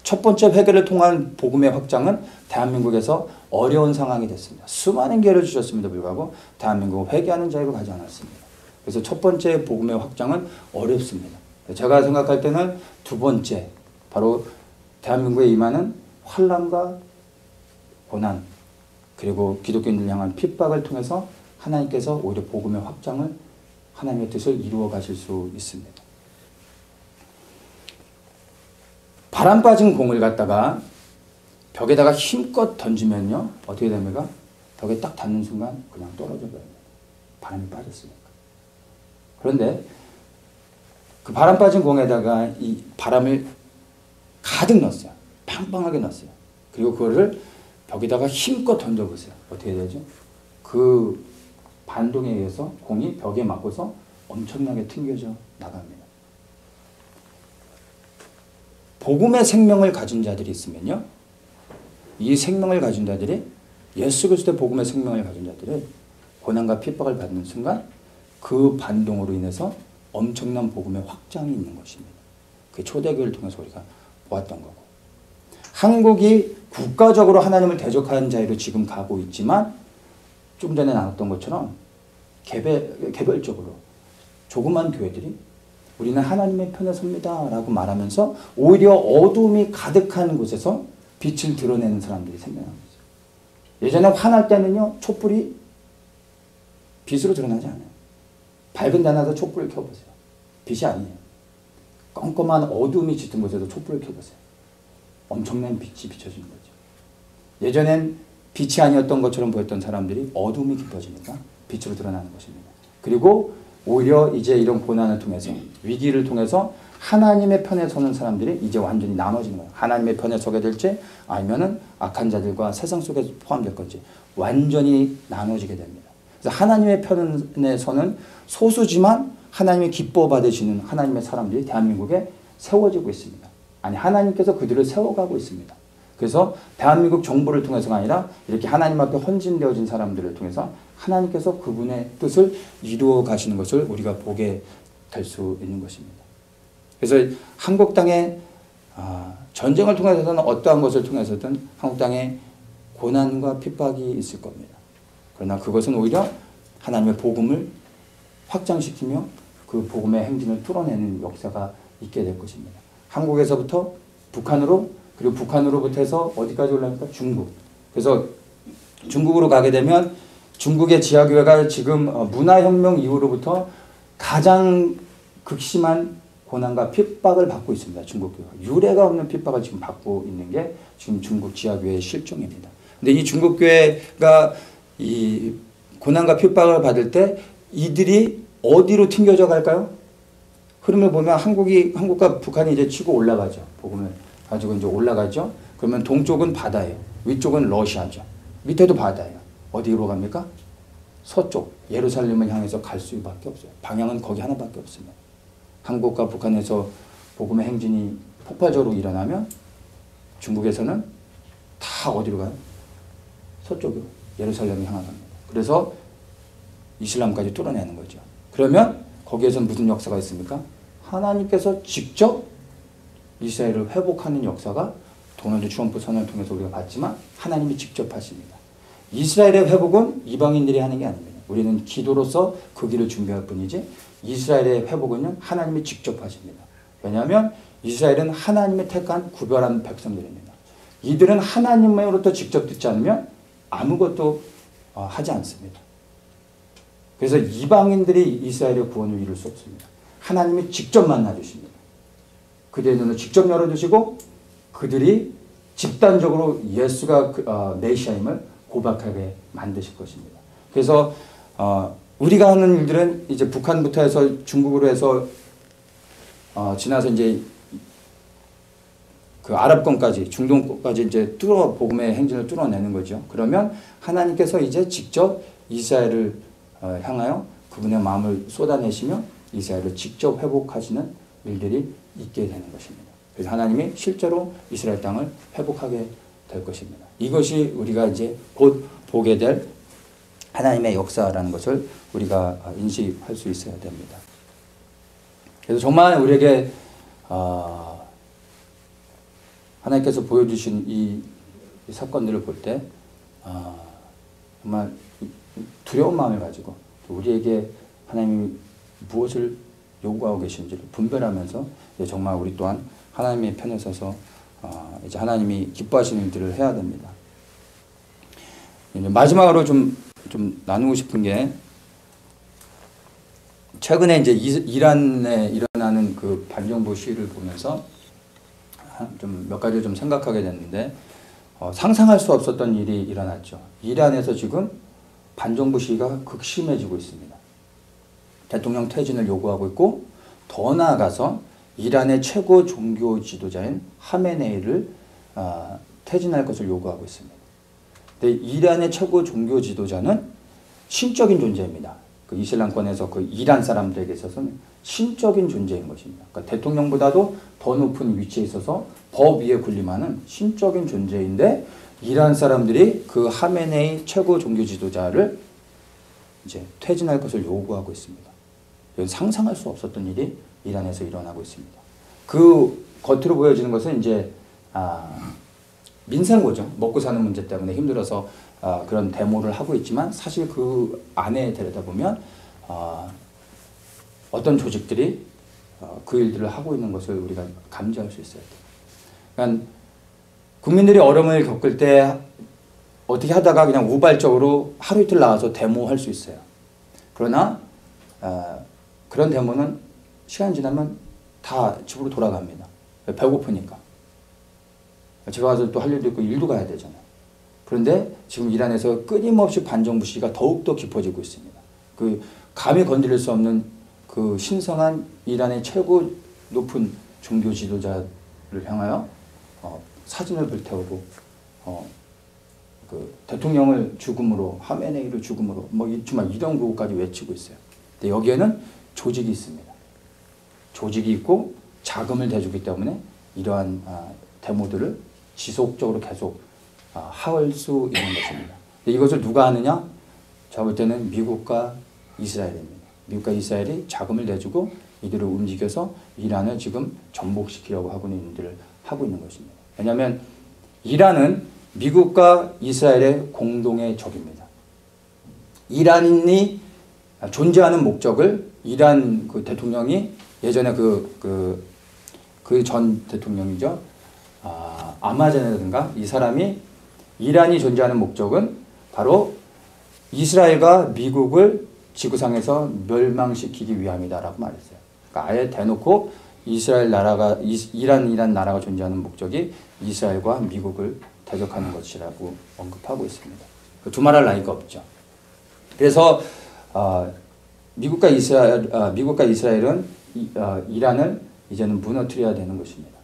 Speaker 1: 첫 번째 회개를 통한 복음의 확장은 대한민국에서 어려운 상황이 됐습니다. 수많은 기회를 주셨음에도 불구하고 대한민국은 회개하는 자유를 가지 않았습니다. 그래서 첫 번째 복음의 확장은 어렵습니다. 제가 생각할 때는 두 번째, 바로 대한민국에 임하는 환난과 고난, 그리고 기독교인들 향한 핍박을 통해서 하나님께서 오히려 복음의 확장을, 하나님의 뜻을 이루어 가실 수 있습니다. 바람 빠진 공을 갖다가 벽에다가 힘껏 던지면요, 어떻게 됩니까? 벽에 딱 닿는 순간 그냥 떨어져 버립니다. 바람이 빠졌으니까. 그런데 그 바람 빠진 공에다가 이 바람을 가득 넣었어요. 팡팡하게 넣었어요. 그리고 그거를 벽에다가 힘껏 던져보세요. 어떻게 되죠? 그 반동에 의해서 공이 벽에 맞고서 엄청나게 튕겨져 나갑니다. 복음의 생명을 가진 자들이 있으면요, 이 생명을 가진 자들이, 예수 그리스도의 복음의 생명을 가진 자들이 고난과 핍박을 받는 순간 그 반동으로 인해서 엄청난 복음의 확장이 있는 것입니다. 그 초대교회를 통해서 우리가 보았던 거고, 한국이 국가적으로 하나님을 대적하는 자리로 지금 가고 있지만 좀 전에 나눴던 것처럼 개별적으로 조그만 교회들이 우리는 하나님의 편에 섭니다 라고 말하면서 오히려 어둠이 가득한 곳에서 빛을 드러내는 사람들이 생겨나는 거죠. 예전에 화날 때는요, 촛불이 빛으로 드러나지 않아요. 밝은 데 하나서 촛불을 켜보세요. 빛이 아니에요. 껌껌한 어둠이 짙은 곳에도 촛불을 켜보세요. 엄청난 빛이 비춰지는 거죠. 예전엔 빛이 아니었던 것처럼 보였던 사람들이 어둠이 깊어지니까 빛으로 드러나는 것입니다. 그리고 오히려 이제 이런 고난을 통해서, 위기를 통해서 하나님의 편에 서는 사람들이 이제 완전히 나눠지는 거예요. 하나님의 편에 서게 될지 아니면은 악한 자들과 세상 속에 포함될 건지 완전히 나눠지게 됩니다. 그래서 하나님의 편에 서는 소수지만 하나님이 기뻐 받으시는 하나님의 사람들이 대한민국에 세워지고 있습니다. 아니, 하나님께서 그들을 세워가고 있습니다. 그래서 대한민국 정부를 통해서가 아니라 이렇게 하나님 앞에 헌신되어진 사람들을 통해서 하나님께서 그분의 뜻을 이루어 가시는 것을 우리가 보게 될 수 있는 것입니다. 그래서 한국 땅에 전쟁을 통해서든 어떠한 것을 통해서든 한국 땅에 고난과 핍박이 있을 겁니다. 그러나 그것은 오히려 하나님의 복음을 확장시키며 그 복음의 행진을 뚫어내는 역사가 있게 될 것입니다. 한국에서부터 북한으로, 그리고 북한으로부터 해서 어디까지 올라갑니까? 중국. 그래서 중국으로 가게 되면 중국의 지하교회가 지금 문화혁명 이후로부터 가장 극심한 고난과 핍박을 받고 있습니다. 중국교회가. 유례가 없는 핍박을 지금 받고 있는 게 지금 중국 지하교회의 실종입니다. 근데 이 중국교회가 이 고난과 핍박을 받을 때 이들이 어디로 튕겨져 갈까요? 흐름을 보면 한국과 북한이 이제 치고 올라가죠. 복음을 가지고 이제 올라가죠. 그러면 동쪽은 바다예요. 위쪽은 러시아죠. 밑에도 바다예요. 어디로 갑니까? 서쪽, 예루살렘을 향해서 갈 수밖에 없어요. 방향은 거기 하나밖에 없습니다. 한국과 북한에서 복음의 행진이 폭발적으로 일어나면 중국에서는 다 어디로 가요? 서쪽으로, 예루살렘을 향하게 합니다. 그래서 이슬람까지 뚫어내는 거죠. 그러면 거기에서는 무슨 역사가 있습니까? 하나님께서 직접 이스라엘을 회복하는 역사가 도널드 트럼프 선언을 통해서 우리가 봤지만 하나님이 직접 하십니다. 이스라엘의 회복은 이방인들이 하는 게 아닙니다. 우리는 기도로서 그 길을 준비할 뿐이지 이스라엘의 회복은 하나님이 직접 하십니다. 왜냐하면 이스라엘은 하나님의 택한 구별한 백성들입니다. 이들은 하나님으로부터 직접 듣지 않으면 아무것도 하지 않습니다. 그래서 이방인들이 이스라엘의 구원을 이룰 수 없습니다. 하나님이 직접 만나주십니다. 그들의 눈을 직접 열어주시고 그들이 집단적으로 예수가 메시아임을 고백하게 만드실 것입니다. 그래서 우리가 하는 일들은 이제 북한부터 해서 중국으로 해서 지나서 이제 그 아랍권까지 중동까지 이제 복음의 행진을 뚫어내는 거죠. 그러면 하나님께서 이제 직접 이스라엘을 향하여 그분의 마음을 쏟아내시며 이스라엘을 직접 회복하시는 일들이 있게 되는 것입니다. 그래서 하나님이 실제로 이스라엘 땅을 회복하게 될 것입니다. 이것이 우리가 이제 곧 보게 될 하나님의 역사라는 것을 우리가 인식할 수 있어야 됩니다. 그래서 정말 우리에게 하나님께서 보여주신 이 사건들을 볼 때 정말 두려운 마음을 가지고 우리에게 하나님이 무엇을 요구하고 계신지를 분별하면서 정말 우리 또한 하나님의 편에 서서 이제 하나님이 기뻐하시는 일들을 해야 됩니다. 마지막으로 좀 나누고 싶은 게 최근에 이제 이란에 일어나는 그 반정부 시위를 보면서 좀 몇 가지 좀 생각하게 됐는데 상상할 수 없었던 일이 일어났죠. 이란에서 지금 반정부 시위가 극심해지고 있습니다. 대통령 퇴진을 요구하고 있고 더 나아가서 이란의 최고 종교 지도자인 하메네이를 퇴진할 것을 요구하고 있습니다. 근데 이란의 최고 종교 지도자는 신적인 존재입니다. 그 이슬람권에서 그 이란 사람들에게 있어서는 신적인 존재인 것입니다. 그러니까 대통령보다도 더 높은 위치에 있어서 법 위에 군림하는 신적인 존재인데 이란 사람들이 그 하메네이 최고 종교 지도자를 이제 퇴진할 것을 요구하고 있습니다. 이건 상상할 수 없었던 일이 이란에서 일어나고 있습니다. 그 겉으로 보여지는 것은 이제 민생고죠. 먹고 사는 문제 때문에 힘들어서 그런 데모를 하고 있지만 사실 그 안에 들여다보면 어떤 조직들이 그 일들을 하고 있는 것을 우리가 감지할 수 있어야 돼요. 그러니까 국민들이 어려움을 겪을 때 어떻게 하다가 그냥 우발적으로 하루 이틀 나와서 데모할 수 있어요. 그러나 그런 데모는 시간 지나면 다 집으로 돌아갑니다. 배고프니까. 제가 가서 또 할 일도 있고 일도 가야 되잖아요. 그런데 지금 이란에서 끊임없이 반정부 시기가 더욱더 깊어지고 있습니다. 그 감히 건드릴 수 없는 그 신성한 이란의 최고 높은 종교 지도자를 향하여 사진을 불태우고 그 대통령을 죽음으로, 하메네이를 죽음으로, 뭐 정말 이런 구호까지 외치고 있어요. 근데 여기에는 조직이 있습니다. 조직이 있고 자금을 대주기 때문에 이러한 데모들을 지속적으로 계속 할 수 있는 것입니다. 이것을 누가 하느냐? 제가 볼 때는 미국과 이스라엘입니다. 미국과 이스라엘이 자금을 내주고 이들을 움직여서 이란을 지금 전복시키려고 하고 있는 일들을 하고 있는 것입니다. 왜냐하면 이란은 미국과 이스라엘의 공동의 적입니다. 이란이 존재하는 목적을 이란 그 대통령이 예전에 그 전 대통령이죠. 아마제라든가 이 사람이 이란이 존재하는 목적은 바로 이스라엘과 미국을 지구상에서 멸망시키기 위함이다라고 말했어요. 그러니까 아예 대놓고 이스라엘 나라가 이란 나라가 존재하는 목적이 이스라엘과 미국을 대적하는 것이라고 언급하고 있습니다. 두말할 나위가 없죠. 그래서 미국과 이스라엘은 이란을 이제는 무너뜨려야 되는 것입니다.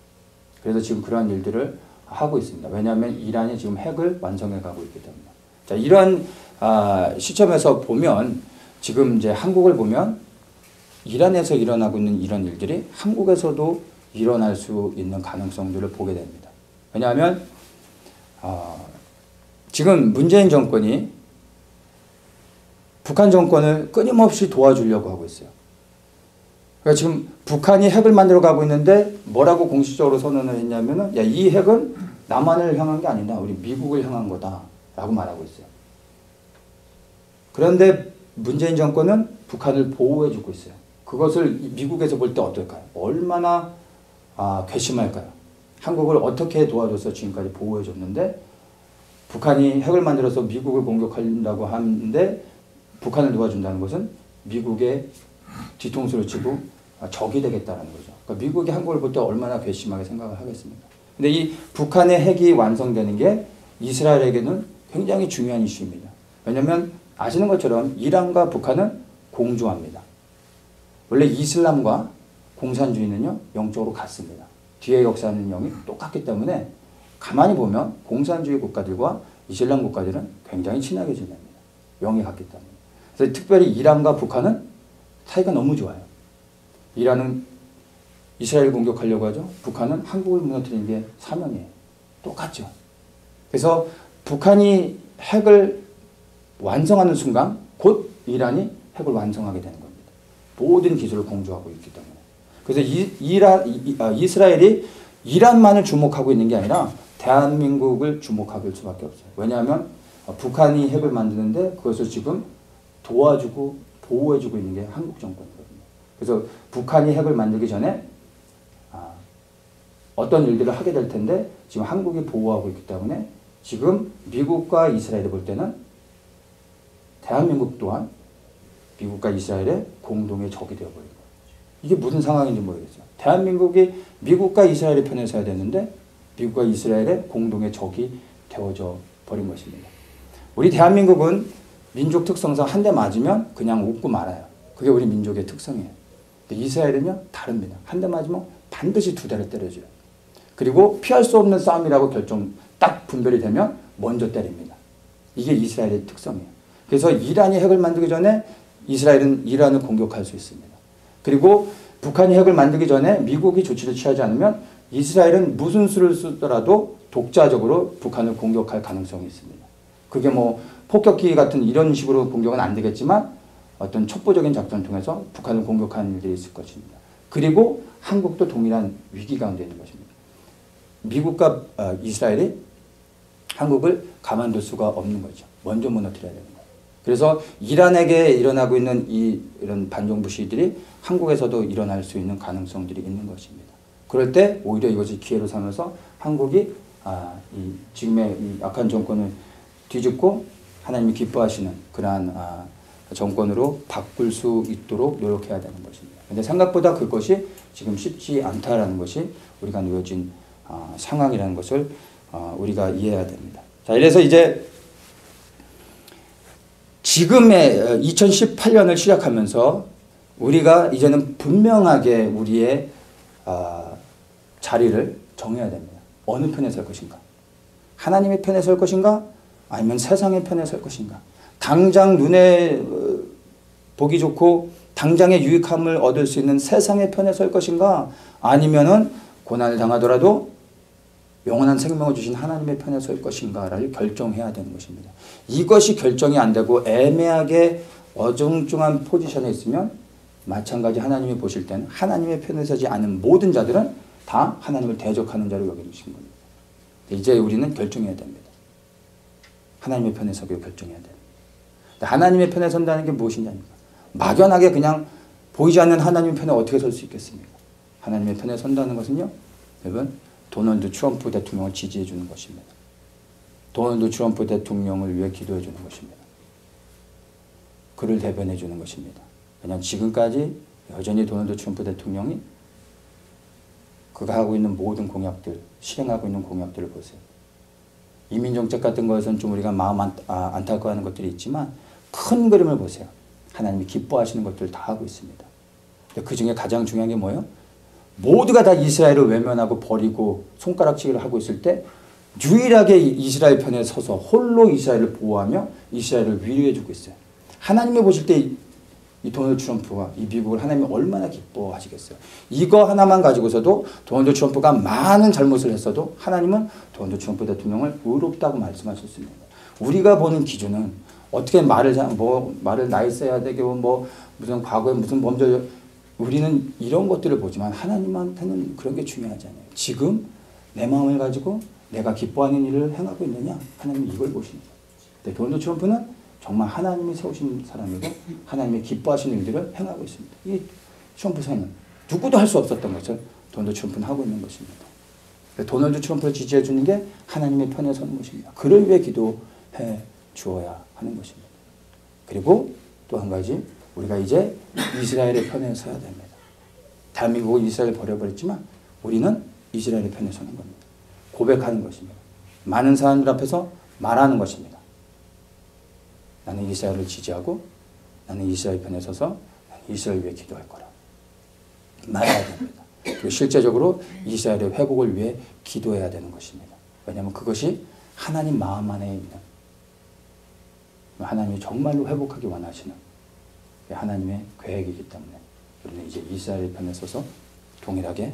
Speaker 1: 그래서 지금 그러한 일들을 하고 있습니다. 왜냐하면 이란이 지금 핵을 완성해 가고 있기 때문에. 자, 이러한 시점에서 보면 지금 이제 한국을 보면 이란에서 일어나고 있는 이런 일들이 한국에서도 일어날 수 있는 가능성들을 보게 됩니다. 왜냐하면 지금 문재인 정권이 북한 정권을 끊임없이 도와주려고 하고 있어요. 그러니까 지금 북한이 핵을 만들어 가고 있는데 뭐라고 공식적으로 선언을 했냐면은 야, 이 핵은 남한을 향한 게 아니다. 우리 미국을 향한 거다. 라고 말하고 있어요. 그런데 문재인 정권은 북한을 보호해 주고 있어요. 그것을 미국에서 볼 때 어떨까요? 얼마나 괘씸할까요? 한국을 어떻게 도와줘서 지금까지 보호해 줬는데 북한이 핵을 만들어서 미국을 공격한다고 하는데 북한을 도와준다는 것은 미국의 뒤통수를 치고 적이 되겠다는 거죠. 그러니까 미국이 한국을 볼 때 얼마나 괘씸하게 생각을 하겠습니까? 근데 이 북한의 핵이 완성되는 게 이스라엘에게는 굉장히 중요한 이슈입니다. 왜냐하면 아시는 것처럼 이란과 북한은 공조합니다. 원래 이슬람과 공산주의는요, 영적으로 같습니다. 뒤에 역사하는 영이 똑같기 때문에 가만히 보면 공산주의 국가들과 이슬람 국가들은 굉장히 친하게 지냅니다. 영이 같기 때문에. 그래서 특별히 이란과 북한은 사이가 너무 좋아요. 이란은 이스라엘을 공격하려고 하죠. 북한은 한국을 무너뜨리는 게 사명이에요. 똑같죠. 그래서 북한이 핵을 완성하는 순간 곧 이란이 핵을 완성하게 되는 겁니다. 모든 기술을 공조하고 있기 때문에. 그래서 이스라엘이 이란만을 주목하고 있는 게 아니라 대한민국을 주목할 수밖에 없어요. 왜냐하면 북한이 핵을 만드는데 그것을 지금 도와주고 보호해주고 있는 게 한국 정권이거든요. 그래서 북한이 핵을 만들기 전에 어떤 일들을 하게 될 텐데 지금 한국이 보호하고 있기 때문에 지금 미국과 이스라엘을 볼 때는 대한민국 또한 미국과 이스라엘의 공동의 적이 되어버린 거예요. 이게 무슨 상황인지 모르겠어요. 대한민국이 미국과 이스라엘의 편에 서야 되는데 미국과 이스라엘의 공동의 적이 되어져 버린 것입니다. 우리 대한민국은 민족 특성상 한 대 맞으면 그냥 웃고 말아요. 그게 우리 민족의 특성이에요. 근데 이스라엘은요 다릅니다. 한 대 맞으면 반드시 두 대를 때려줘요. 그리고 피할 수 없는 싸움이라고 딱 분별이 되면 먼저 때립니다. 이게 이스라엘의 특성이에요. 그래서 이란이 핵을 만들기 전에 이스라엘은 이란을 공격할 수 있습니다. 그리고 북한이 핵을 만들기 전에 미국이 조치를 취하지 않으면 이스라엘은 무슨 수를 쓰더라도 독자적으로 북한을 공격할 가능성이 있습니다. 그게 뭐 폭격기 같은 이런 식으로 공격은 안 되겠지만 어떤 첩보적인 작전을 통해서 북한을 공격하는 일들이 있을 것입니다. 그리고 한국도 동일한 위기 가운데 있는 것입니다. 미국과 이스라엘이 한국을 가만둘 수가 없는 거죠. 먼저 무너뜨려야 되는 거예요. 그래서 이란에게 일어나고 있는 이런 반정부 시위들이 한국에서도 일어날 수 있는 가능성들이 있는 것입니다. 그럴 때 오히려 이것을 기회로 삼아서 한국이 지금의 이 악한 정권을 뒤집고 하나님이 기뻐하시는 그러한 정권으로 바꿀 수 있도록 노력해야 되는 것입니다. 근데 생각보다 그것이 지금 쉽지 않다라는 것이 우리가 놓여진 상황이라는 것을 우리가 이해해야 됩니다. 자, 이래서 이제 지금의 2018년을 시작하면서 우리가 이제는 분명하게 우리의 자리를 정해야 됩니다. 어느 편에 설 것인가? 하나님의 편에 설 것인가? 아니면 세상의 편에 설 것인가? 당장 눈에 보기 좋고 당장의 유익함을 얻을 수 있는 세상의 편에 설 것인가? 아니면은 고난을 당하더라도 영원한 생명을 주신 하나님의 편에 설 것인가를 결정해야 되는 것입니다. 이것이 결정이 안 되고 애매하게 어중중한 포지션에 있으면 마찬가지 하나님이 보실 때는 하나님의 편에 서지 않은 모든 자들은 다 하나님을 대적하는 자로 여겨주신 겁니다. 이제 우리는 결정해야 됩니다. 하나님의 편에 서기로 결정해야 됩니다. 하나님의 편에 선다는 게 무엇이냐니까. 막연하게 그냥 보이지 않는 하나님의 편에 어떻게 설 수 있겠습니까? 하나님의 편에 선다는 것은요, 여러분, 도널드 트럼프 대통령을 지지해 주는 것입니다. 도널드 트럼프 대통령을 위해 기도해 주는 것입니다. 그를 대변해 주는 것입니다. 왜냐하면 지금까지 여전히 도널드 트럼프 대통령이 그가 하고 있는 모든 공약들, 실행하고 있는 공약들을 보세요. 이민정책 같은 것은 좀 우리가 마음 안타까워하는 것들이 있지만 큰 그림을 보세요. 하나님이 기뻐하시는 것들을 다 하고 있습니다. 그 중에 가장 중요한 게 뭐예요? 모두가 다 이스라엘을 외면하고 버리고 손가락질을 하고 있을 때 유일하게 이스라엘 편에 서서 홀로 이스라엘을 보호하며 이스라엘을 위로해 주고 있어요. 하나님이 보실 때 이 도널드 트럼프와 이 미국을 하나님이 얼마나 기뻐하시겠어요. 이거 하나만 가지고서도 도널드 트럼프가 많은 잘못을 했어도 하나님은 도널드 트럼프 대통령을 의롭다고 말씀하셨습니다. 우리가 보는 기준은 어떻게 말을 나이스해야 되고 무슨 과거에 무슨 범죄, 우리는 이런 것들을 보지만 하나님한테는 그런 게 중요하지 않아요. 지금 내 마음을 가지고 내가 기뻐하는 일을 행하고 있느냐, 하나님이 이걸 보시는 거예요. 도널드 트럼프는 정말 하나님이 세우신 사람이고 하나님이 기뻐하시는 일들을 행하고 있습니다. 이 트럼프 사는 누구도 할 수 없었던 것을 도널드 트럼프는 하고 있는 것입니다. 도널드 트럼프를 지지해 주는 게 하나님의 편에 서는 것입니다. 그를 위해 기도해 주어야 하는 것입니다. 그리고 또 한 가지, 우리가 이제 이스라엘의 편에 서야 됩니다. 대한민국은 이스라엘을 버려버렸지만 우리는 이스라엘의 편에 서는 겁니다. 고백하는 것입니다. 많은 사람들 앞에서 말하는 것입니다. 나는 이스라엘을 지지하고 나는 이스라엘 편에 서서 이스라엘 위해 기도할 거라. 말해야 됩니다. 그리고 실제적으로 이스라엘의 회복을 위해 기도해야 되는 것입니다. 왜냐하면 그것이 하나님 마음 안에 있는, 하나님이 정말로 회복하기 원하시는 하나님의 계획이기 때문에 우리는 이제 이스라엘 편에 서서 동일하게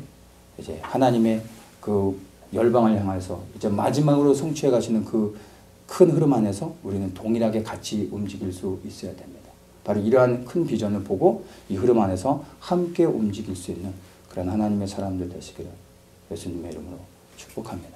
Speaker 1: 이제 하나님의 그 열방을 향해서 이제 마지막으로 성취해 가시는 그 큰 흐름 안에서 우리는 동일하게 같이 움직일 수 있어야 됩니다. 바로 이러한 큰 비전을 보고 이 흐름 안에서 함께 움직일 수 있는 그런 하나님의 사람들 되시기를 예수님의 이름으로 축복합니다.